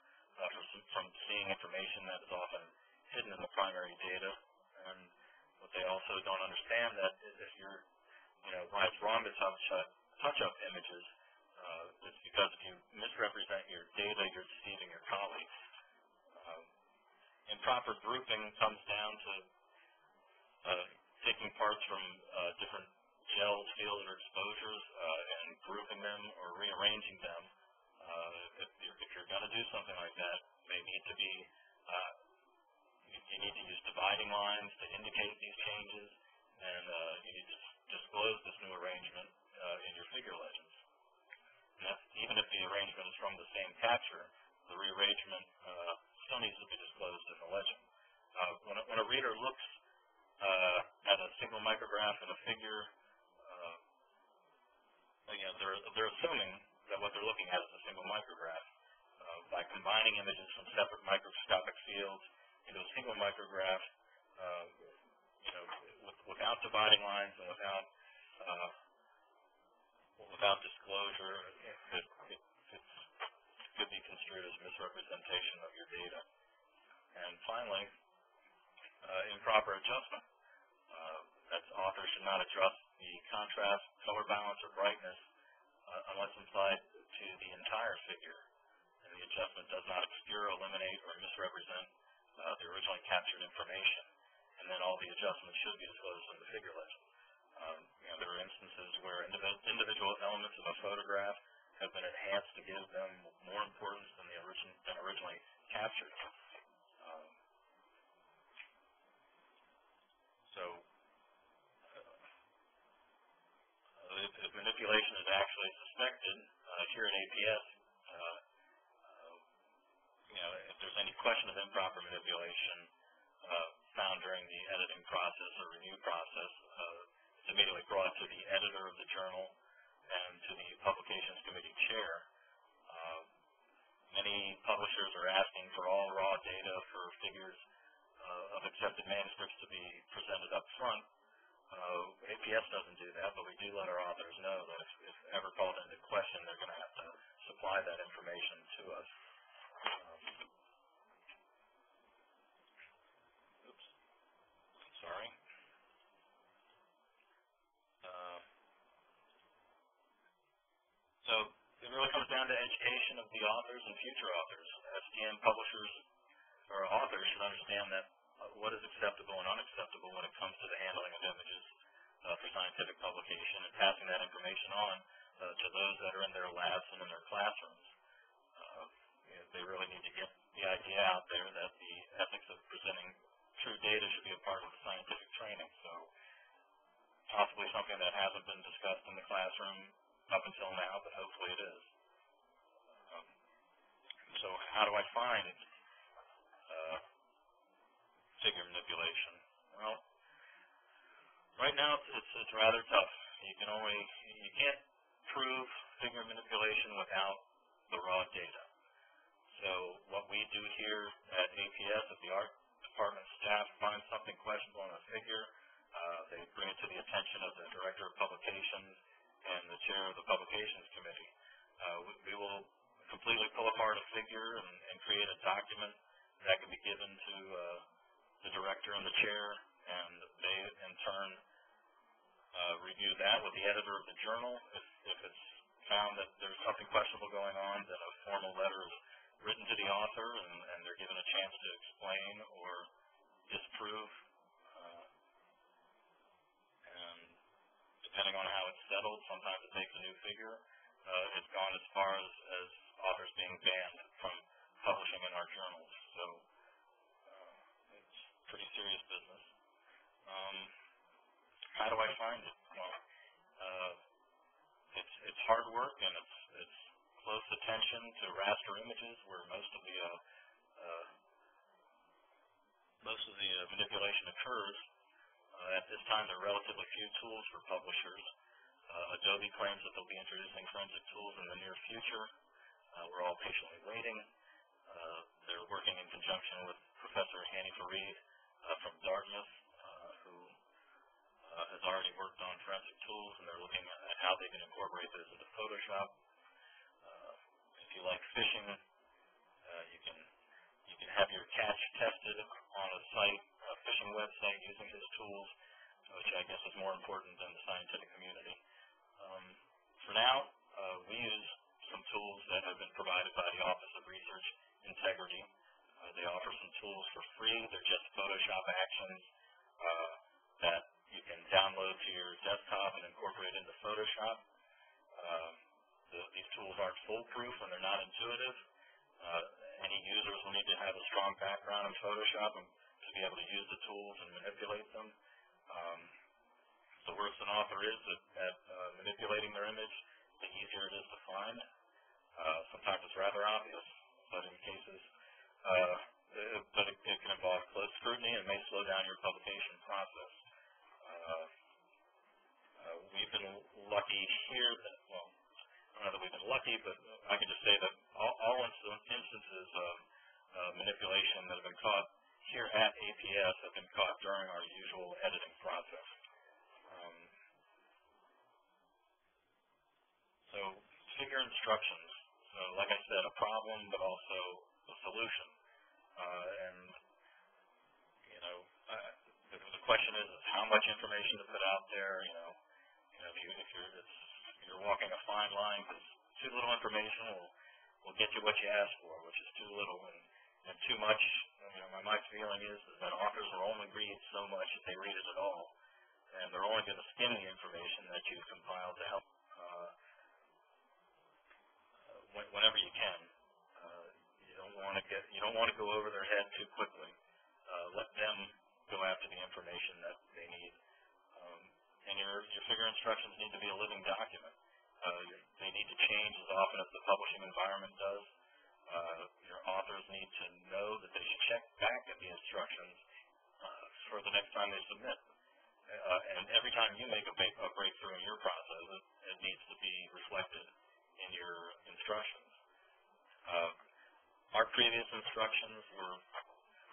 from seeing information that is often hidden in the primary data. And what they also don't understand that if you're, why it's wrong to touch up images, it's because if you misrepresent your data, you're deceiving your colleagues. Improper grouping comes down to taking parts from different gels, fields, or exposures and grouping them or rearranging them. If you're going to do something like that, they need to be, you need to use dividing lines to indicate these changes, and you need to disclose this new arrangement in your figure legends. And that's, even if the arrangement is from the same capture, the rearrangement still needs to be disclosed in the legend. When a reader looks at a single micrograph in a figure, again, they're assuming that what they're looking at is a single micrograph. By combining images from separate microscopic fields into a single micrograph, without dividing lines and without disclosure, it could be construed as misrepresentation of your data. And finally, improper adjustment. That authors should not adjust the contrast, color balance, or brightness unless applied to the entire figure. And the adjustment does not obscure, eliminate, or misrepresent the originally captured information. And then all the adjustments should be disclosed in the figure legend. There are instances where individual elements of a photograph have been enhanced to give them more importance than originally captured. If manipulation is actually suspected here at APS, if there's any question of improper manipulation found during the editing process or review process, it's immediately brought to the editor of the journal and to the publications committee chair. Many publishers are asking for all raw data for figures of accepted manuscripts to be presented up front. APS doesn't do that, but we do let our authors know that if ever called into question, they're going to have to supply that information to us. Oops. Sorry. So it really comes down to education of the authors and future authors. STM publishers or authors should understand that what is acceptable and unacceptable when it comes to the handling of images for scientific publication and passing that information on to those that are in their labs and in their classrooms. They really need to get the idea out there that the ethics of presenting true data should be a part of the scientific training. So possibly something that hasn't been discussed in the classroom up until now, but hopefully it is. So how do I find figure manipulation? Well, right now it's rather tough. You can't prove figure manipulation without the raw data. So what we do here at APS, if the art department staff finds something questionable in a figure, they bring it to the attention of the director of publications and the chair of the publications committee. We will completely pull apart a figure and create a document that can be given to the director and the chair, and they in turn review that with the editor of the journal. If it's found that there's something questionable going on, then a formal letter is written to the author, and they're given a chance to explain or disprove. And depending on how it's settled, sometimes it takes a new figure. It's gone as far as authors being banned from publishing in our journals. So it's pretty serious business. How do I find it? Well, it's hard work, and it's close attention to raster images, where most of the manipulation occurs. At this time, there are relatively few tools for publishers. Adobe claims that they'll be introducing forensic tools in the near future. We're all patiently waiting. They're working in conjunction with Professor Hani Farid from Dartmouth, who has already worked on forensic tools, and they're looking at how they can incorporate this into Photoshop. If you like fishing, you can have your catch tested on a site, a fishing website, using his tools, which I guess is more important than the scientific community. For now, we use some tools that have been provided by the Office of Research Integrity. They offer some tools for free. They're just Photoshop actions that you can download to your desktop and incorporate into Photoshop. These tools aren't foolproof and they're not intuitive. Any users will need to have a strong background in Photoshop and to be able to use the tools and manipulate them. The worse an author is at manipulating their image, the easier it is to find. Sometimes it's rather obvious, but in cases, it can involve close scrutiny and may slow down your publication process. We've been lucky here that, well, I don't know that we've been lucky, but I can just say that all instances of manipulation that have been caught here at APS have been caught during our usual editing process. So figure instructions. So like I said, a problem, but also a solution. And, you know, the question is how much information to put out there. If you're walking a fine line, because too little information will get you what you ask for, which is too little, and too much. My feeling is that authors will only read so much if they read it at all, and they're only going to skim the information that you've compiled to help whenever you can. You don't want to go over their head too quickly. Let them go after the information that they need. And your figure instructions need to be a living document. They need to change as often as the publishing environment does. Your authors need to know that they should check back at the instructions for the next time they submit. And every time you make a breakthrough in your process, it needs to be reflected in your instructions. Our previous instructions were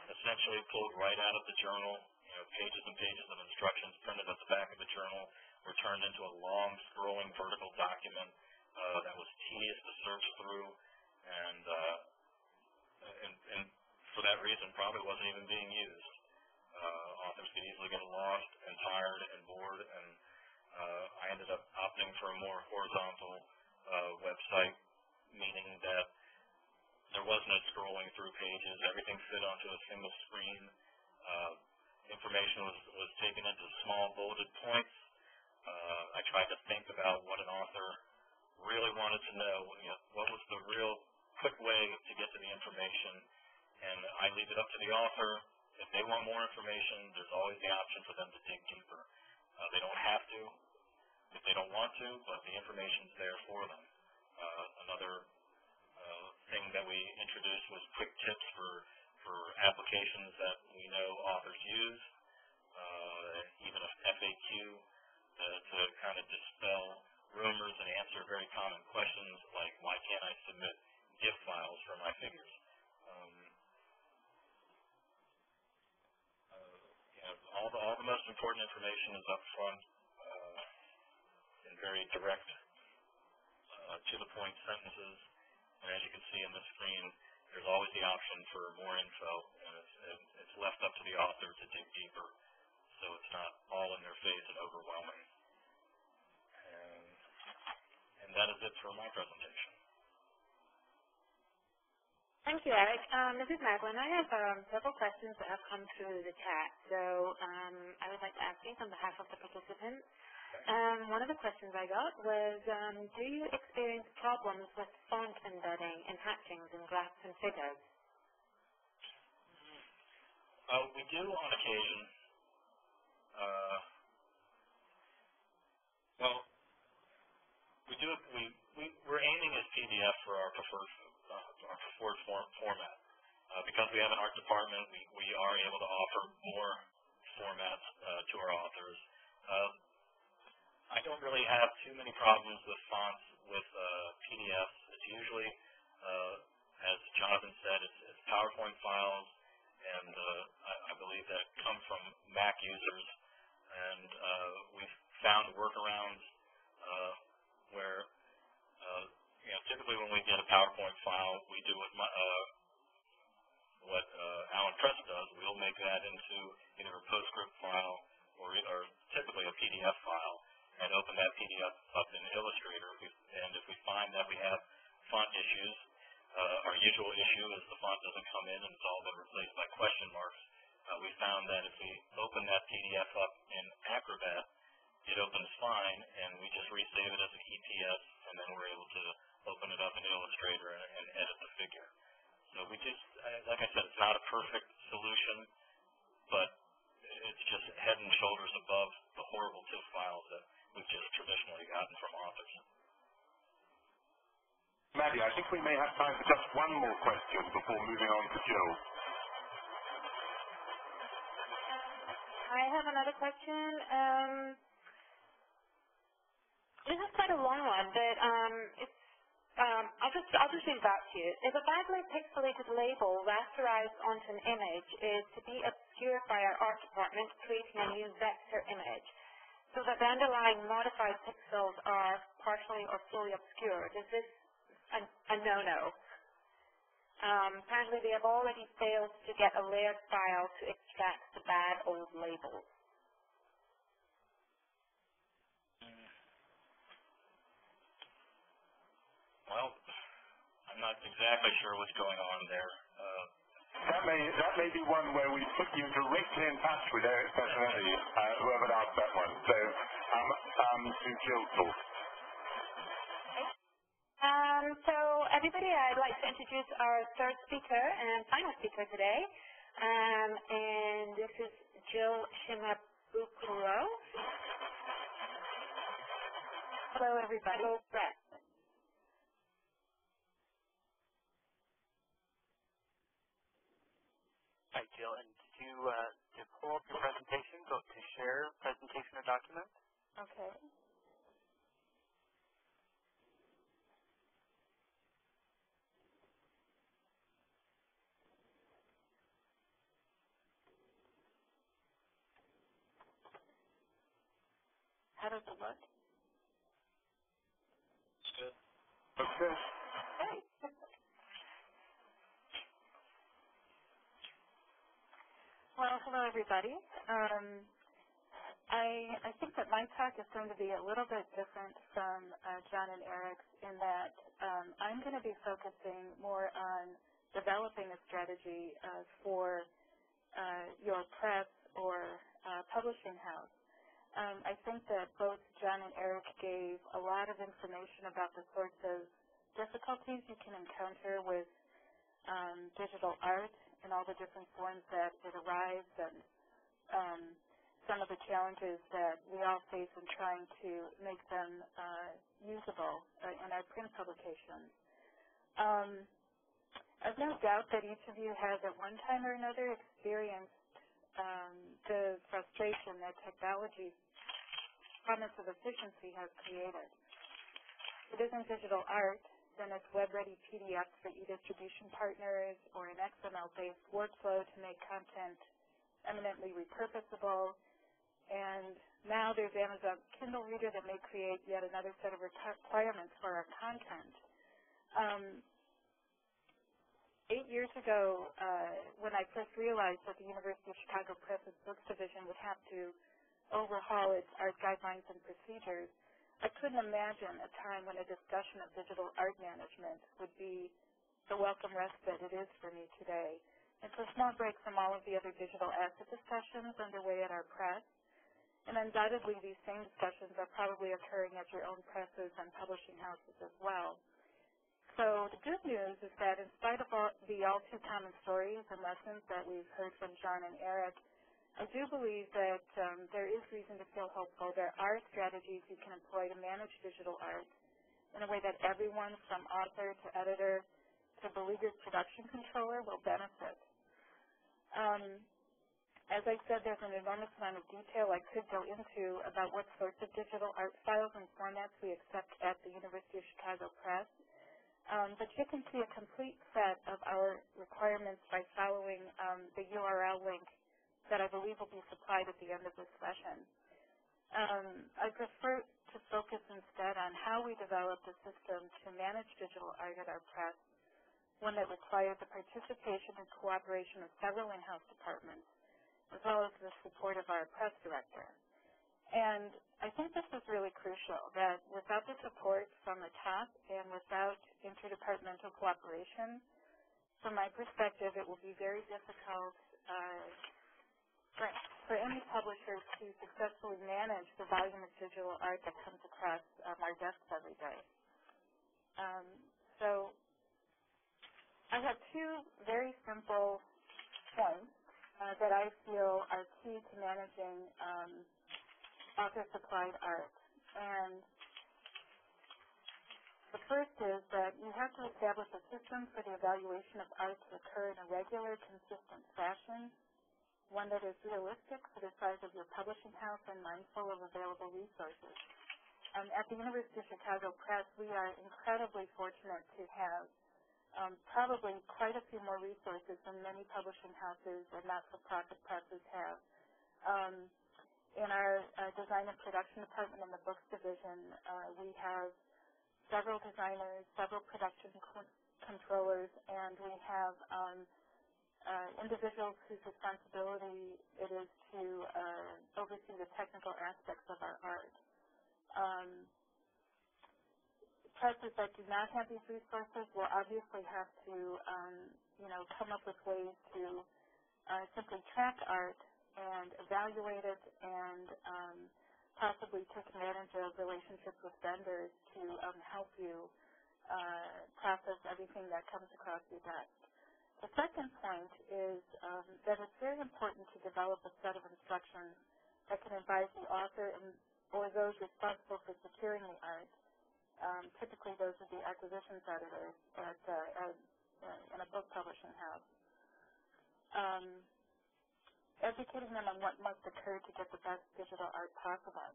essentially pulled right out of the journal. Pages and pages of instructions printed at the back of the journal were turned into a long, scrolling vertical document that was tedious to search through, and for that reason probably wasn't even being used. Authors could easily get lost and tired and bored, and I ended up opting for a more horizontal website, meaning that there was no scrolling through pages. Everything fit onto a single screen. Information was taken into small bulleted points. I tried to think about what an author really wanted to know. What was the real quick way to get to the information, and I leave it up to the author. If they want more information, there's always the option for them to dig deeper. They don't have to if they don't want to, but the information's there for them. Another thing that we introduced was quick tips for applications that we know authors use, even a FAQ to kind of dispel rumors and answer very common questions like, why can't I submit GIF files for my figures? All the most important information is up front in very direct, to-the-point sentences. And as you can see on the screen, there's always the option for more info, and it's left up to the author to dig deeper, so it's not all in their face and overwhelming. And that is it for my presentation. Thank you, Eric. This is Madeline. I have several questions that have come through the chat, so I would like to ask these on behalf of the participants. One of the questions I got was, do you experience problems with font embedding and hatchings in graphs and figures? We do on occasion. We're aiming at PDF for our preferred format. Because we have an art department, we are able to offer more formats to our authors. I don't really have too many problems with fonts with PDFs. It's usually, as Jonathan said, it's PowerPoint files, and I believe that come from Mac users. And we've found workarounds where, typically when we get a PowerPoint file, we do what Alan Press does. We'll make that into either a PostScript file or typically a PDF file, and open that PDF up in Illustrator. And if we find that we have font issues, our usual issue is the font doesn't come in and it's all been replaced by question marks. We found that if we open that PDF up in Acrobat, it opens perfect solution, but it's just head and shoulders above the horrible TIFF files that we've just traditionally gotten from authors. Maddie, I think we may have time for just one more question before moving on to Jill. I have another question. This is quite a long one, but I'll just read back to you. If a badly pixelated label rasterized onto an image is to be obscured by our art department, creating a new vector image, so that the underlying modified pixels are partially or fully obscured, is this a no-no? Apparently they have already failed to get a layered file to extract the bad old labels. Well, I'm not exactly sure what's going on there. That may be one where we put you directly in touch with Eric Polsinelli, whoever asked that one. So, to Jill talk. So everybody, I'd like to introduce our third speaker and final speaker today. And this is Jill Shimabukuro. Hello, everybody. Hello, Brett. Hi, Jill. And to pull up your presentation, go to Share Presentation or Document. Okay. How does it look? It's good. Okay. Hey. Well, hello, everybody. I think that my talk is going to be a little bit different from John and Eric's in that I'm going to be focusing more on developing a strategy for your press or publishing house. I think that both John and Eric gave a lot of information about the sorts of difficulties you can encounter with digital art and all the different forms that it arrives and some of the challenges that we all face in trying to make them usable in our print publications. I've no doubt that each of you has at one time or another experienced the frustration that technology's promise of efficiency has created. If it isn't digital art, then it's web-ready PDFs for e-distribution partners or an XML-based workflow to make content eminently repurposable. And now there's Amazon Kindle Reader that may create yet another set of requirements for our content. 8 years ago, when I first realized that the University of Chicago Press's Books Division would have to overhaul its art guidelines and procedures, I couldn't imagine a time when a discussion of digital art management would be the welcome respite it is for me today. It's a small break from all of the other digital asset discussions underway at our press, and undoubtedly these same discussions are probably occurring at your own presses and publishing houses as well. So the good news is that in spite of the all too common stories and lessons that we've heard from John and Eric, I do believe that there is reason to feel hopeful. There are strategies you can employ to manage digital art in a way that everyone from author to editor to beleaguered production controller will benefit. As I said, there's an enormous amount of detail I could go into about what sorts of digital art files and formats we accept at the University of Chicago Press. But you can see a complete set of our requirements by following the URL link that I believe will be supplied at the end of this session. I prefer to focus instead on how we developed a system to manage digital art at our press, one that required the participation and cooperation of several in-house departments, as well as the support of our press director. And I think this is really crucial, that without the support from the top and without interdepartmental cooperation, from my perspective, it will be very difficult for any publishers to successfully manage the volume of digital art that comes across our desks every day. So I have two very simple points that I feel are key to managing author-supplied art. And the first is that you have to establish a system for the evaluation of art to occur in a regular, consistent fashion, one that is realistic for the size of your publishing house and mindful of available resources. At the University of Chicago Press, we are incredibly fortunate to have probably quite a few more resources than many publishing houses or not-for-profit presses have. In our design and production department in the books division, we have several designers, several production controllers, and we have individuals whose responsibility it is to oversee the technical aspects of our art. Presses that do not have these resources will obviously have to, come up with ways to simply track art and evaluate it and possibly take advantage of relationships with vendors to help you process everything that comes across your desk. The second point is that it's very important to develop a set of instructions that can advise the author or those responsible for securing the art. Typically, those are the acquisitions editors in a book publishing house. Educating them on what must occur to get the best digital art possible.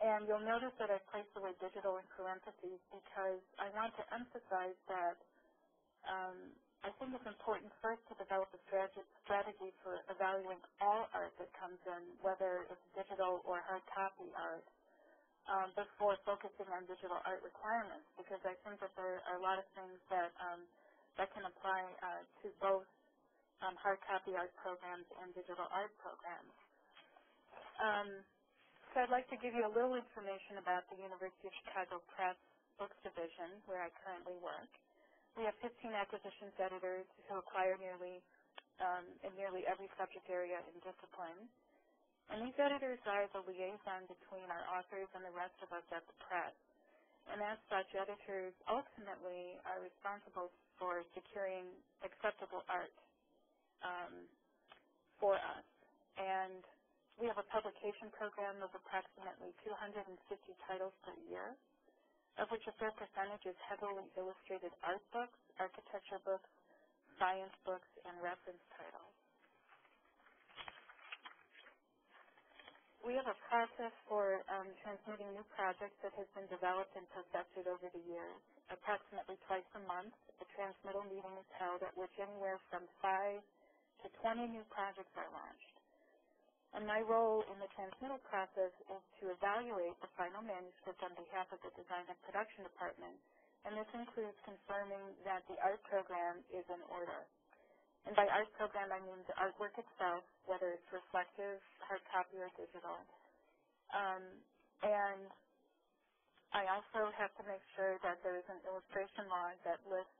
And you'll notice that I placed the word digital in parentheses because I want to emphasize that I think it's important first to develop a strategy for evaluating all art that comes in, whether it's digital or hard copy art, before focusing on digital art requirements, because I think that there are a lot of things that can apply to both hard copy art programs and digital art programs. So I'd like to give you a little information about the University of Chicago Press Books Division, where I currently work. We have 15 acquisitions editors who acquire in nearly every subject area and discipline. And these editors are the liaison between our authors and the rest of us at the press. And as such, editors ultimately are responsible for securing acceptable art for us. And we have a publication program of approximately 250 titles per year, of which a fair percentage is heavily illustrated art books, architecture books, science books, and reference titles. We have a process for transmitting new projects that has been developed and perfected over the years. Approximately twice a month, a transmittal meeting is held at which anywhere from 5 to 20 new projects are launched. And my role in the transmittal process is to evaluate the final manuscript on behalf of the design and production department, and this includes confirming that the art program is in order. And by art program, I mean the artwork itself, whether it's reflective, hard copy, or digital. And I also have to make sure that there is an illustration log that lists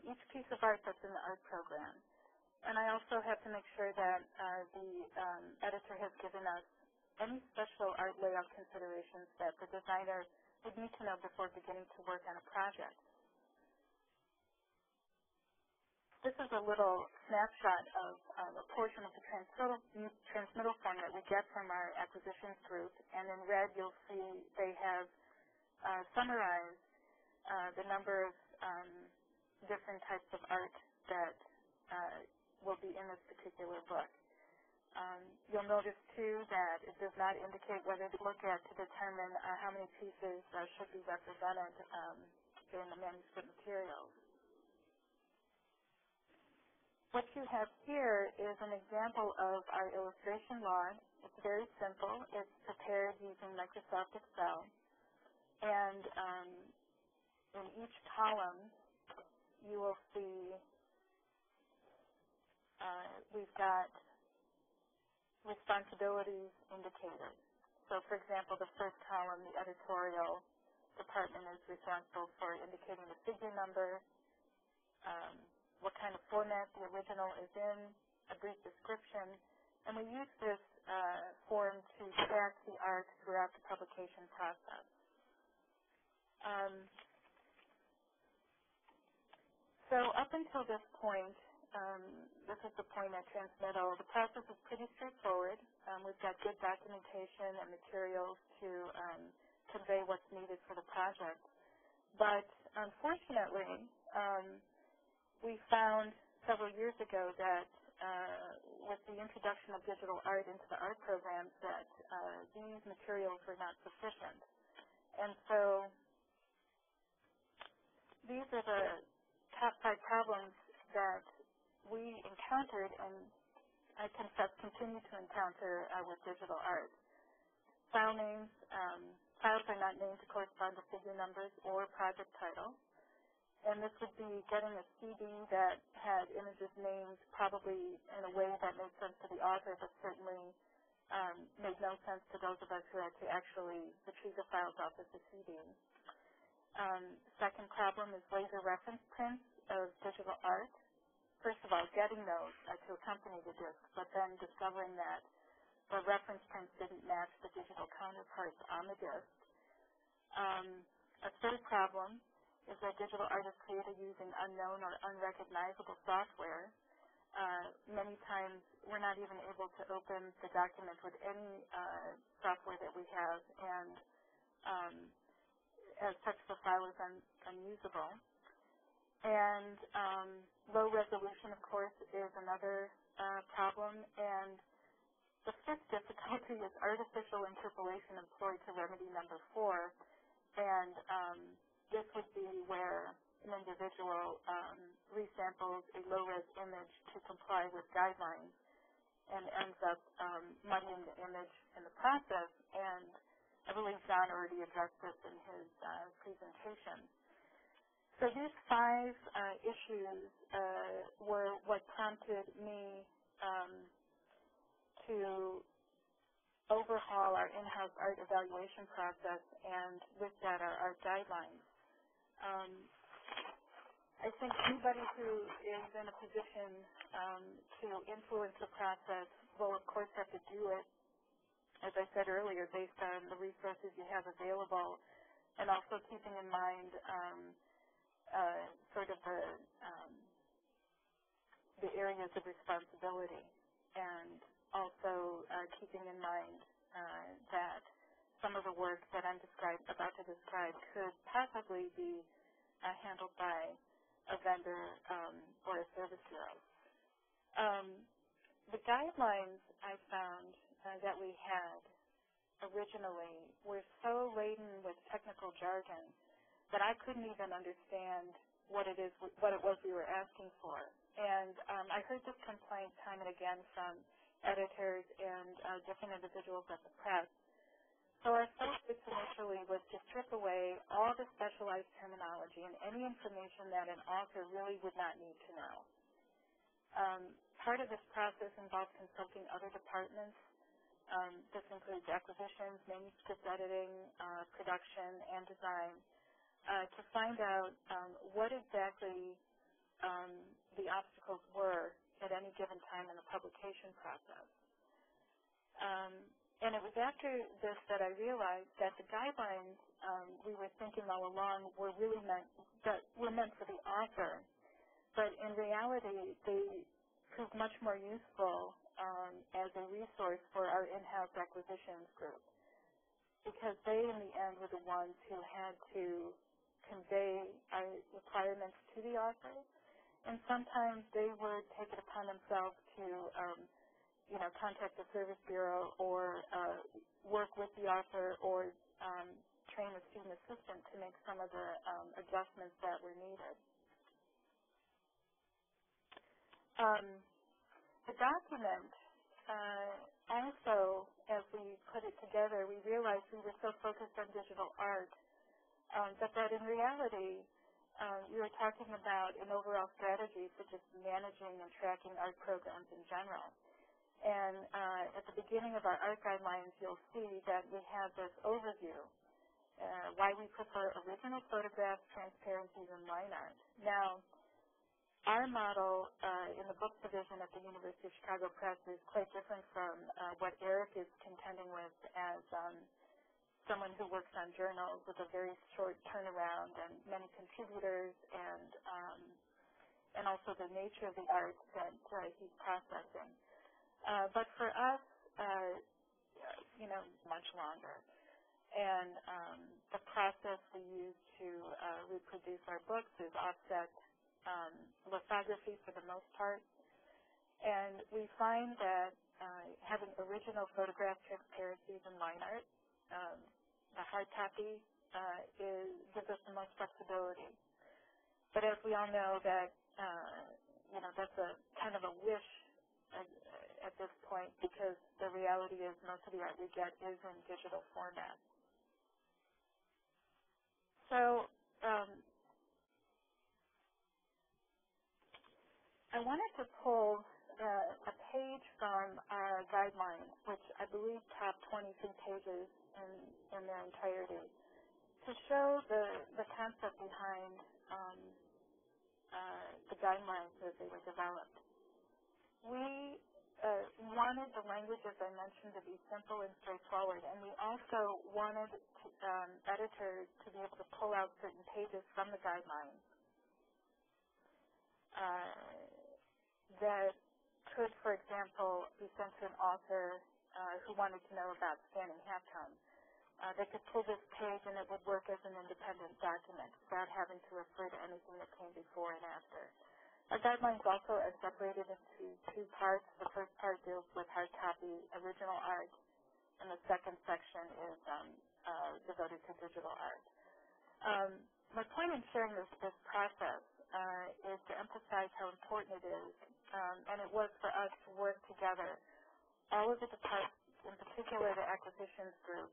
each piece of art that's in the art program. And I also have to make sure that the editor has given us any special art layout considerations that the designer would need to know before beginning to work on a project. This is a little snapshot of a portion of the transmittal form that we get from our acquisitions group. And in red, you'll see they have summarized the number of different types of art that will be in this particular book. You'll notice, too, that it does not indicate whether to look at to determine how many pieces should be represented in the manuscript materials. What you have here is an example of our illustration log. It's very simple. It's prepared using Microsoft Excel. And in each column, you will see we've got responsibilities indicated. So, for example, the first column, the editorial department is responsible for indicating the figure number, what kind of format the original is in, a brief description, and we use this form to track the art throughout the publication process. So up until this point, this is the point at transmittal. The process is pretty straightforward. We've got good documentation and materials to convey what's needed for the project. But unfortunately, we found several years ago that with the introduction of digital art into the art programs that these materials were not sufficient. And so these are the top 5 problems that we encountered and I confess continue to encounter with digital art. File names, files are not named to correspond to figure numbers or project title. And this would be getting a CD that had images named probably in a way that made sense to the author, but certainly made no sense to those of us who had to actually retrieve the files off of the CD. Second problem is laser reference prints of digital art. First of all, getting those to accompany the disc, but then discovering that the reference prints didn't match the digital counterparts on the disc. A third problem is that digital art is created using unknown or unrecognizable software. Many times we're not even able to open the document with any software that we have, and as such the file is unusable. And low resolution, of course, is another problem. And the fifth difficulty is artificial interpolation employed to remedy number 4. And this would be where an individual resamples a low-res image to comply with guidelines and ends up muddying the image in the process. And I believe John already addressed this in his presentation. So these 5 issues were what prompted me to overhaul our in-house art evaluation process and with that our art guidelines. I think anybody who is in a position to influence the process will of course have to do it, as I said earlier, based on the resources you have available, and also keeping in mind sort of the areas of responsibility, and also keeping in mind that some of the work that I'm about to describe could possibly be handled by a vendor or a service bureau. The guidelines I found that we had originally were so laden with technical jargon that I couldn't even understand what it was we were asking for. And I heard this complaint time and again from editors and different individuals at the press. So our focus initially was to strip away all the specialized terminology and any information that an author really would not need to know. Part of this process involved consulting other departments. This includes acquisitions, manuscript editing, production, and design, to find out what exactly the obstacles were at any given time in the publication process. And it was after this that I realized that the guidelines we were thinking all along were really meant for the author, but in reality they proved much more useful as a resource for our in-house acquisitions group, because they in the end were the ones who had to convey our requirements to the author, and sometimes they would take it upon themselves to contact the service bureau or work with the author or train a student assistant to make some of the adjustments that were needed. The document, also, as we put it together, we realized we were so focused on digital art that in reality we were talking about an overall strategy for just managing and tracking art programs in general. And at the beginning of our art guidelines, you'll see that we have this overview, why we prefer original photographs, transparencies, and line art. Now, our model in the book division at the University of Chicago Press is quite different from what Eric is contending with as someone who works on journals with a very short turnaround and many contributors and and also the nature of the art that he's processing. But for us, much longer. And the process we use to reproduce our books is offset lithography for the most part. And we find that having original photograph transparencies in line art, the hard copy gives us the most flexibility. But as we all know, that that's a kind of a wish at this point, because the reality is most of the art we get is in digital format. So I wanted to pull a page from our guidelines, which I believe top 23 pages in their entirety, to show the concept behind the guidelines as they were developed. We wanted the language, as I mentioned, to be simple and straightforward, and we also wanted editors to be able to pull out certain pages from the guidelines that could, for example, be sent to an author who wanted to know about scanning halftone. They could pull this page and it would work as an independent document without having to refer to anything that came before and after. Our guidelines also are separated into two parts. The first part deals with hard copy original art, and the second section is devoted to digital art. My point in sharing this process is to emphasize how important it is, and it was for us to work together, all of the departments, in particular the acquisitions group,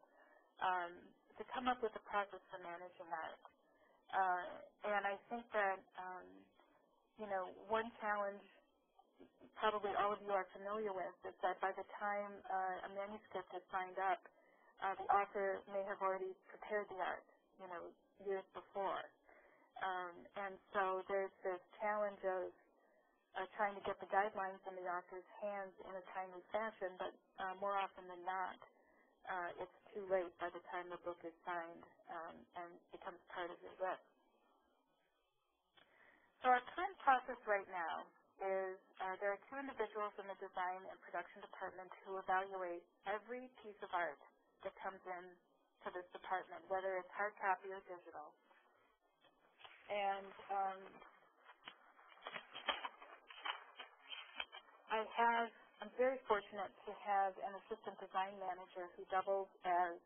to come up with a process for managing art. And I think that, one challenge probably all of you are familiar with is that by the time a manuscript is signed up, the author may have already prepared the art, years before. And so there's this challenge of trying to get the guidelines in the author's hands in a timely fashion, but more often than not, it's too late by the time the book is signed and becomes part of your list. So our current process right now is there are two individuals in the design and production department who evaluate every piece of art that comes in to this department, whether it's hard copy or digital. And I'm very fortunate to have an assistant design manager who doubles as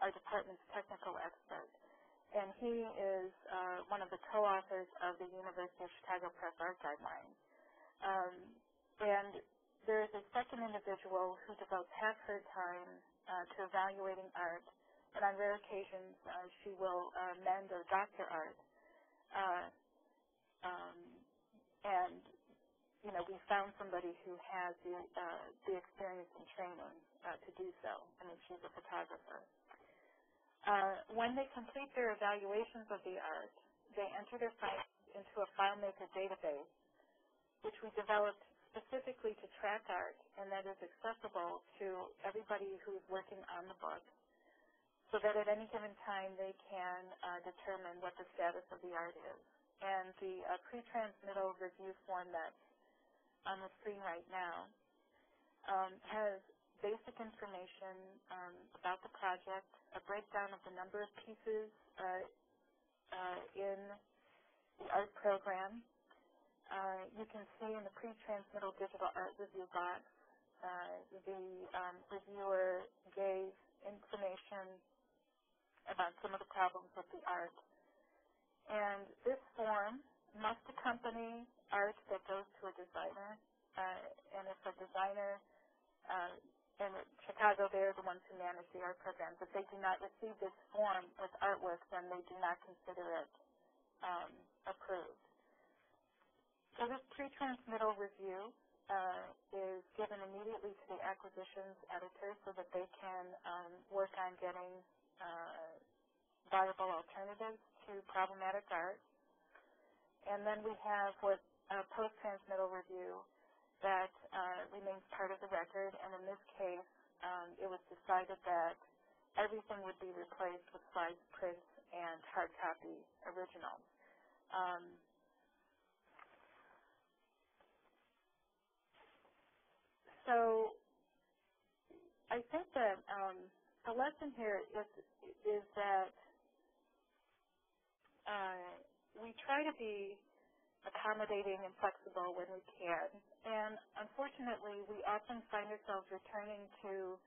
our department's technical expert. And he is one of the co-authors of the University of Chicago Press Art Guidelines. And there is a second individual who devotes half her time to evaluating art, and on rare occasions she will mend or doctor art. And we found somebody who has the experience and training to do so. I mean, she's a photographer. When they complete their evaluations of the art, they enter their files into a FileMaker database, which we developed specifically to track art, and that is accessible to everybody who is working on the book, so that at any given time they can determine what the status of the art is. And the pre-transmittal review form that's on the screen right now has basic information about the project, a breakdown of the number of pieces in the art program. You can see in the pre-transmittal digital art review box, the reviewer gave information about some of the problems with the art. And this form must accompany art that goes to a designer. And if a designer in Chicago, they're the ones who manage the art programs. If they do not receive this form with artwork, then they do not consider it approved. So this pre-transmittal review is given immediately to the acquisitions editor so that they can work on getting viable alternatives to problematic art. And then we have what post-transmittal review that remains part of the record, and in this case, it was decided that everything would be replaced with size prints and hard copy originals. So I think that the lesson here is that we try to be accommodating and flexible when we can. And unfortunately, we often find ourselves returning to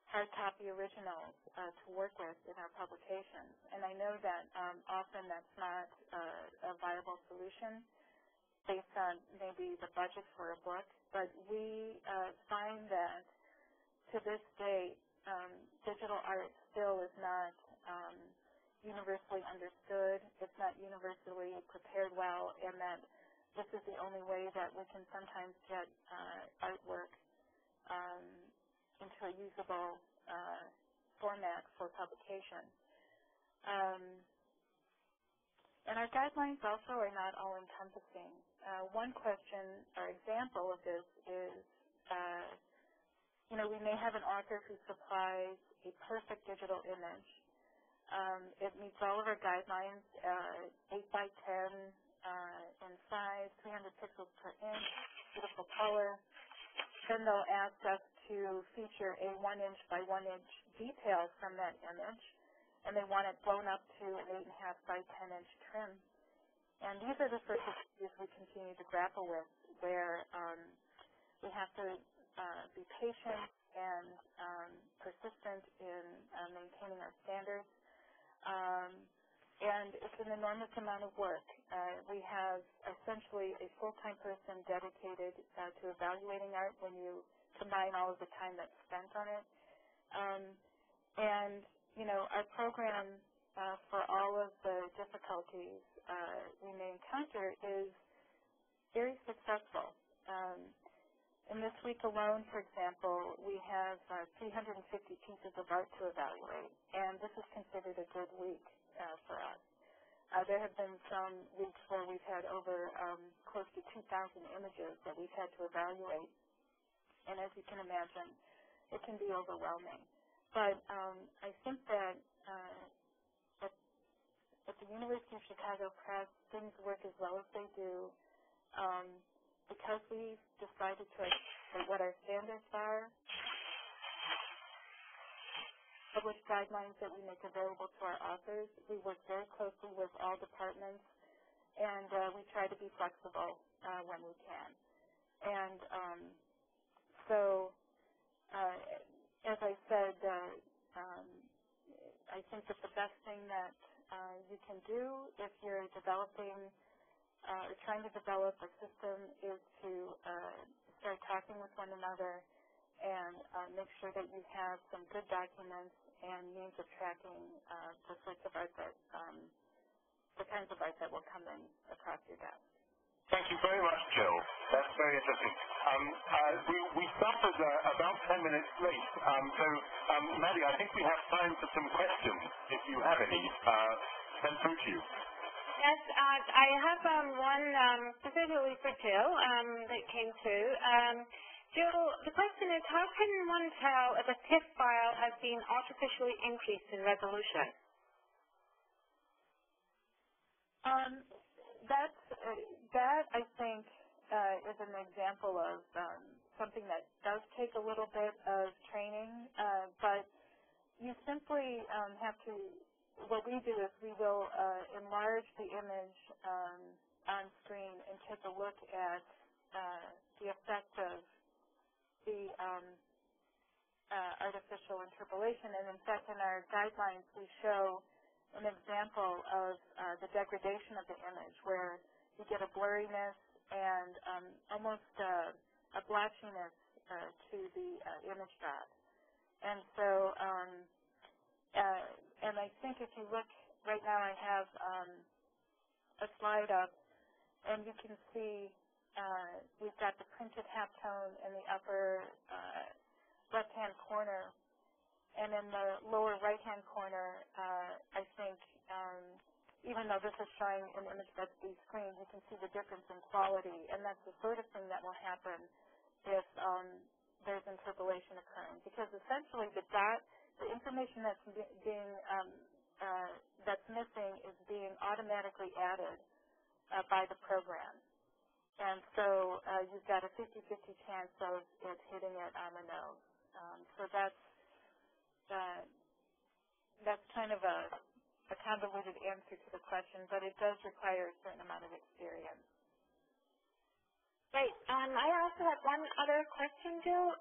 hard copy originals to work with in our publications. And I know that often that's not a viable solution based on maybe the budget for a book, but we find that to this day, digital art still is not universally understood, it's not universally prepared well, and that this is the only way that we can sometimes get artwork into a usable format for publication. And our guidelines also are not all-encompassing. One question or example of this is, we may have an author who supplies a perfect digital image. It meets all of our guidelines, 8 by 10 in size, 300 pixels per inch, beautiful color. Then they'll ask us to feature a 1-inch by 1-inch detail from that image, and they want it blown up to an 8.5 by 10-inch trim. And these are the sorts of issues we continue to grapple with, where we have to be patient and persistent in maintaining our standards. And it's an enormous amount of work. We have essentially a full-time person dedicated to evaluating art when you combine all of the time that's spent on it. And, our program for all of the difficulties we may encounter is very successful. In this week alone, for example, we have 350 pieces of art to evaluate, and this is considered a good week for us. There have been some weeks where we've had over close to 2,000 images that we've had to evaluate, and as you can imagine, it can be overwhelming. But I think that at the University of Chicago Press, things work as well as they do because we've decided to identify what our standards are, published guidelines that we make available to our authors. We work very closely with all departments, and we try to be flexible when we can. And as I said, I think that the best thing that you can do if you're developing or trying to develop a system is to start talking with one another and make sure that you have some good documents and means of tracking the sorts of art that, the kinds of art that will come in across your desk. Thank you very much, Jill. That's very interesting. We started about 10 minutes late, so Maddie, I think we have time for some questions, if you have any, sent through to you. Yes, I have one specifically for Jill that came through. Jill, the question is, how can one tell if a TIFF file has been artificially increased in resolution? That I think is an example of something that does take a little bit of training, but you simply have to, what we do is we will enlarge the image on screen and take a look at the effect of the artificial interpolation. And in fact, in our guidelines, we show an example of the degradation of the image, where you get a blurriness and almost a blotchiness to the image dot. And so, and I think if you look, right now I have a slide up, and you can see we've got the printed halftone in the upper left-hand corner, and in the lower right-hand corner, I think, even though this is showing an image that's screen, you can see the difference in quality, and that's the sort of thing that will happen if there's interpolation occurring, because essentially the dot, the information that's being that's missing is being automatically added by the program. And so you've got a 50-50 chance of it hitting it on the nose. So that's kind of a convoluted answer to the question, but it does require a certain amount of experience. Great. I also have one other question, Jill.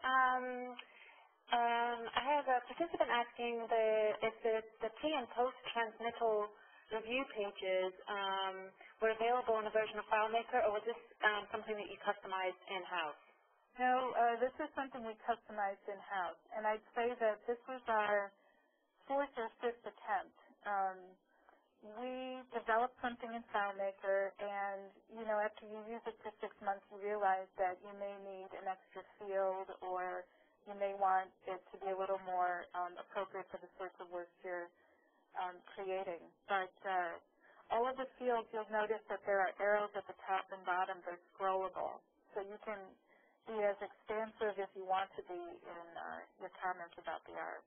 I have a participant asking if the pre- and post-transmittal review pages were available in a version of FileMaker, or was this something that you customized in-house? No, this is something we customized in-house, and I'd say that this was our fourth or fifth attempt. We developed something in FileMaker, and, after you use it for 6 months, you realize that you may need an extra field, or you may want it to be a little more appropriate for the sorts of work you're creating. But all of the fields, you'll notice that there are arrows at the top and bottom. They're scrollable. So you can be as expansive if you want to be in your comments about the art.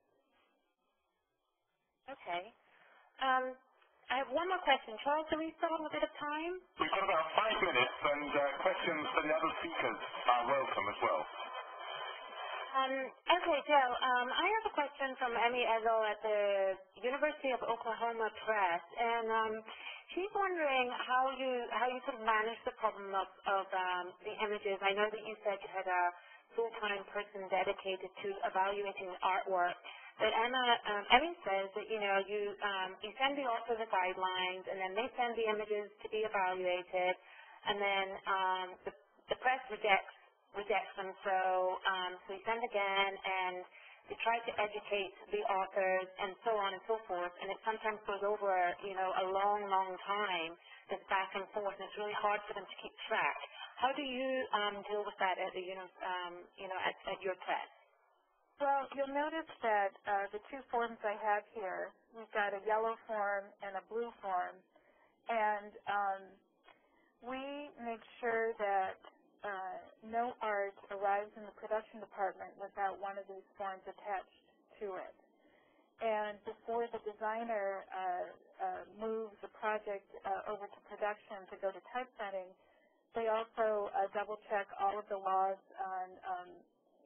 Okay. I have one more question. Charles, do we still have a bit of time? We've got about 5 minutes, and questions from the other speakers are welcome as well. Okay, Joe. I have a question from Emmy Ezel at the University of Oklahoma Press, and she's wondering how you could manage the problem of the images. I know that you said you had a full-time person dedicated to evaluating the artwork, but Emmy says that you send the author the guidelines, and then they send the images to be evaluated, and then the press rejects them. So we send again, and we try to educate the authors, and so on and so forth. And it sometimes goes over, a long, long time. This back and forth, and it's really hard for them to keep track. How do you deal with that at the at your press? Well, you'll notice that the two forms I have here, we've got a yellow form and a blue form, and we make sure that no art arrives in the production department without one of these forms attached to it. And before the designer moves the project over to production to go to typesetting, they also double-check all of the laws on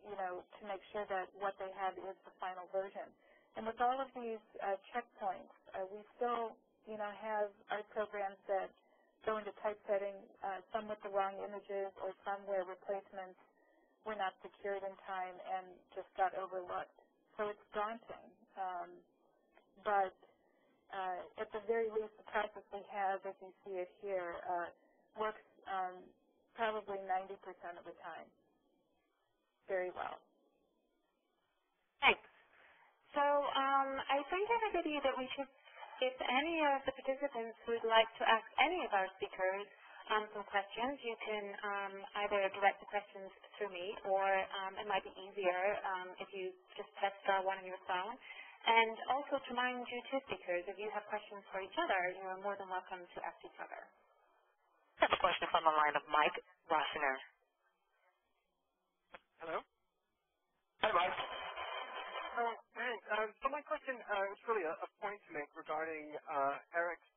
to make sure that what they have is the final version. And with all of these checkpoints, we still, have art programs that go into typesetting, some with the wrong images or some where replacements were not secured in time and just got overlooked. So it's daunting. But at the very least, the process we have, as you see it here, works probably 90% of the time very well. Thanks. So I think everybody that we should, if any of the participants would like to ask any of our speakers some questions, you can either direct the questions through me, or it might be easier if you just press *1 on your phone. And also to remind you two speakers, if you have questions for each other, you are more than welcome to ask each other. I have a question from the line of Mike Raster. Hello? Hi, Mike. Thanks. So my question is really a point to make regarding Eric's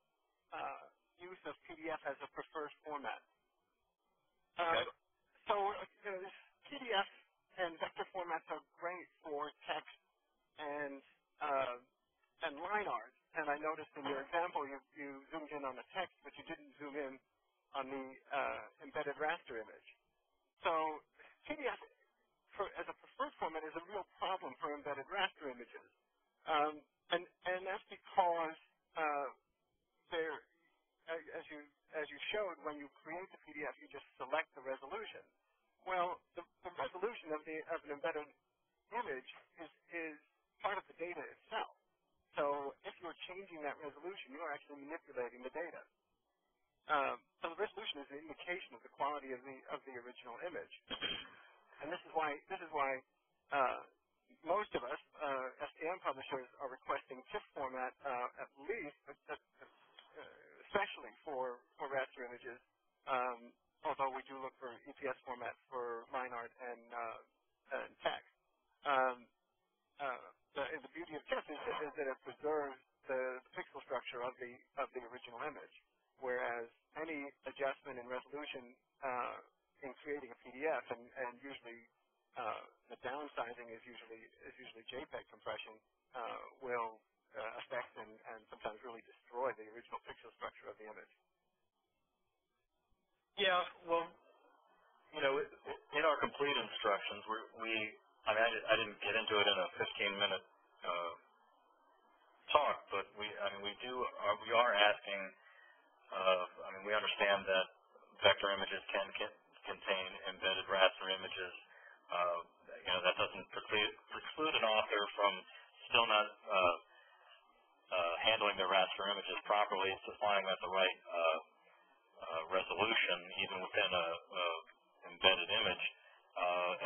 use of PDF as a preferred format. Okay. So PDF and vector formats are great for text and line art. And I noticed in your example you zoomed in on the text, but you didn't zoom in on the embedded raster image. So PDF as a preferred format is a real problem for embedded raster images. And that's because as you showed, when you create the PDF, you just select the resolution. Well, the resolution of an embedded image is part of the data itself. So if you're changing that resolution, you're actually manipulating the data. So the resolution is an indication of the quality of the original image. And this is why most of us, STM publishers, are requesting TIFF format at least, especially for raster images, although we do look for EPS format for line art and text. The beauty of TIFF is that it preserves the pixel structure of the original image. whereas any adjustment in resolution in creating a PDF, and usually the downsizing is usually JPEG compression, will affect and sometimes really destroy the original pixel structure of the image. Yeah, well, you know, in our complete instructions, I mean, I didn't get into it in a 15-minute talk, but we are asking. I mean, we understand that vector images can contain embedded raster images. You know, that doesn't preclude an author from still not handling their raster images properly, supplying at the right resolution, even within a embedded image.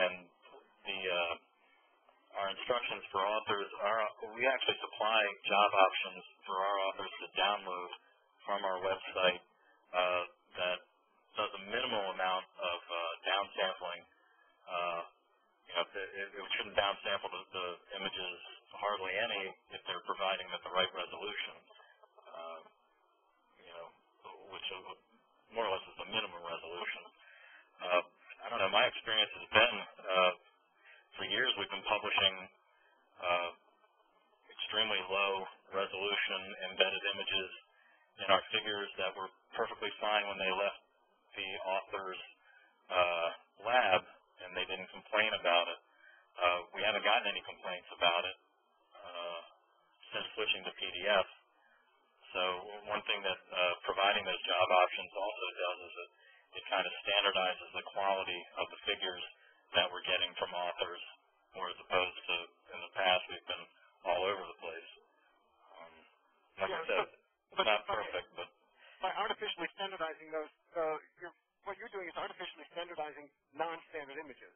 And our instructions for authors we actually supply job options for our authors to download from our website that does a minimal amount of downsampling. You know, it shouldn't downsample the images hardly any if they're providing at the right resolution. You know, which more or less is the minimum resolution. I don't know. My experience has been for years we've been publishing extremely low resolution embedded images in our figures that were perfectly fine when they left the author's lab, and they didn't complain about it. We haven't gotten any complaints about it since switching to PDF. So one thing that providing those job options also does is it kind of standardizes the quality of the figures that we're getting from authors, or as opposed to in the past we've been all over the place. Like I said, it's not perfect, but by artificially standardizing those, what you're doing is artificially standardizing non-standard images.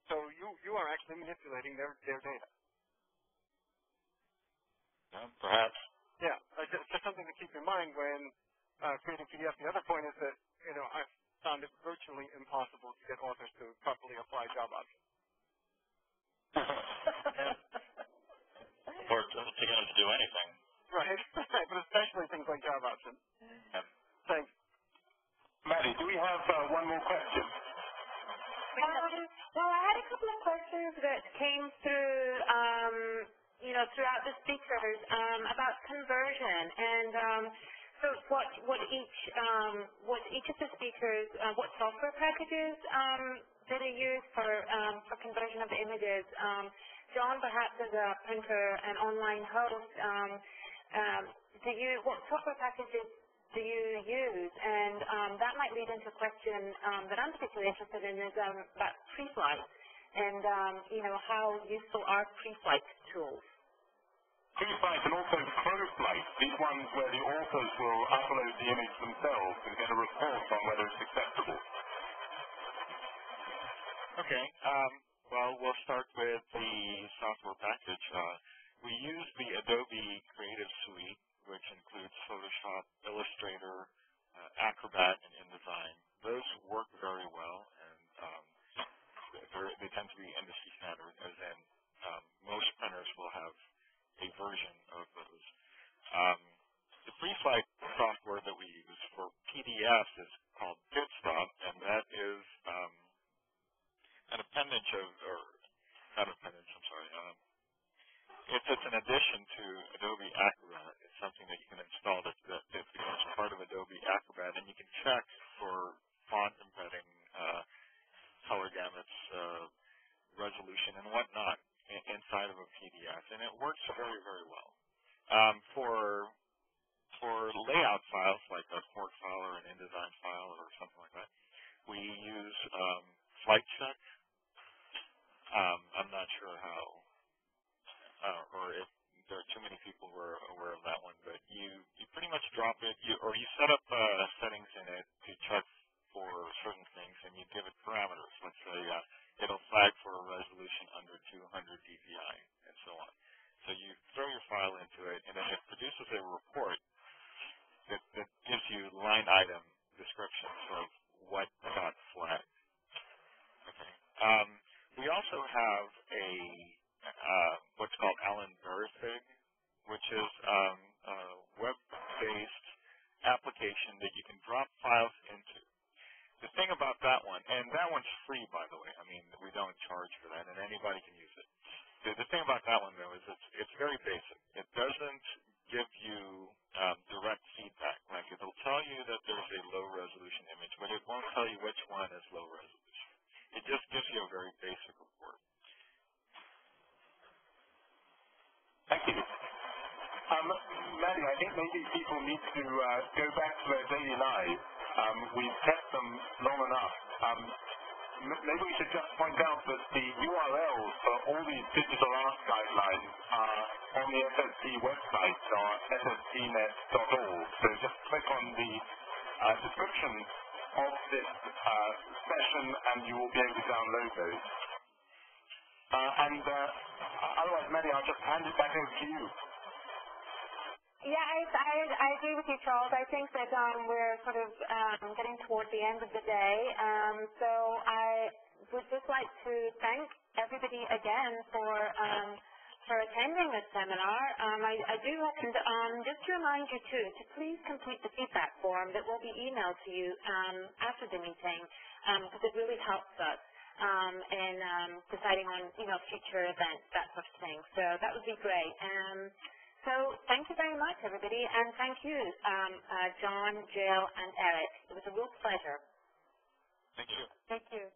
So you are actually manipulating their data. Yeah, perhaps. Yeah, just something to keep in mind when creating PDF. The other point is that, you know, I've found it virtually impossible to get authors to properly apply job options. Or to get them to do anything. Right, but especially things like job options. Yeah. Thanks. Maddie, do we have one more question? Well, I had a couple of questions that came through, you know, throughout the speakers about conversion, and so what each of the speakers, what software packages that are used for conversion of the images. John, perhaps as a printer and online host, what software packages do you use? And that might lead into a question that I'm particularly interested in is about pre-flight and, you know, how useful are pre-flight tools? Pre-flight and also pro-flight, these ones where the authors will upload the image themselves and get a report on whether it's acceptable. Okay. Well, we'll start with the software package. We use the Adobe Creative Suite, which includes Photoshop, Illustrator, Acrobat, and InDesign. Those work very well, and they tend to be industry standard, as in most printers will have a version of those. The pre-flight software that we use for PDFs is called Pitstop, and that is an appendage of, or not appendage, I'm sorry. It's an addition to Adobe Acrobat. It's something that you can install that becomes part of Adobe Acrobat, and you can check for font embedding, color gamuts, resolution, and whatnot inside of a PDF, and it works very, very well. For layout files like a Port file or an InDesign file or something like that, we use Flight Check. I'm not sure how, or if there are too many people who are aware of that one, but you pretty much drop it, or you set up settings in it to check for certain things, and you give it parameters. Let's say it'll flag for a resolution under 200 dpi, and so on. So you throw your file into it, and then it produces a report that gives you line item descriptions of what got flagged. Okay. We also have a what's called Alan Verisig, which is a web-based application that you can drop files into. The thing about that one, and that one's free, by the way. I mean, we don't charge for that, and anybody can use it. The thing about that one, though, is it's very basic. It doesn't give you direct feedback. Like, it'll tell you that there's a low-resolution image, but it won't tell you which one is low resolution. It just gives you a very basic report. Thank you. Maddie, I think maybe people need to go back to their daily lives. We've kept them long enough. Maybe we should just point out that the URLs for all these digital art guidelines are on the SST website, or ssdnet.org. So just click on the description of this session and you will be able to download those. Otherwise, Maddie, I'll just hand it back over to you. Yeah, I agree with you, Charles. I think that we're sort of getting toward the end of the day. So I would just like to thank everybody again for attending this seminar. I do and just to remind you too to please complete the feedback form that will be emailed to you after the meeting, because it really helps us in deciding on future events, that sort of thing. So that would be great. So thank you very much, everybody, and thank you, John, Jill, and Eric. It was a real pleasure. Thank you. Thank you.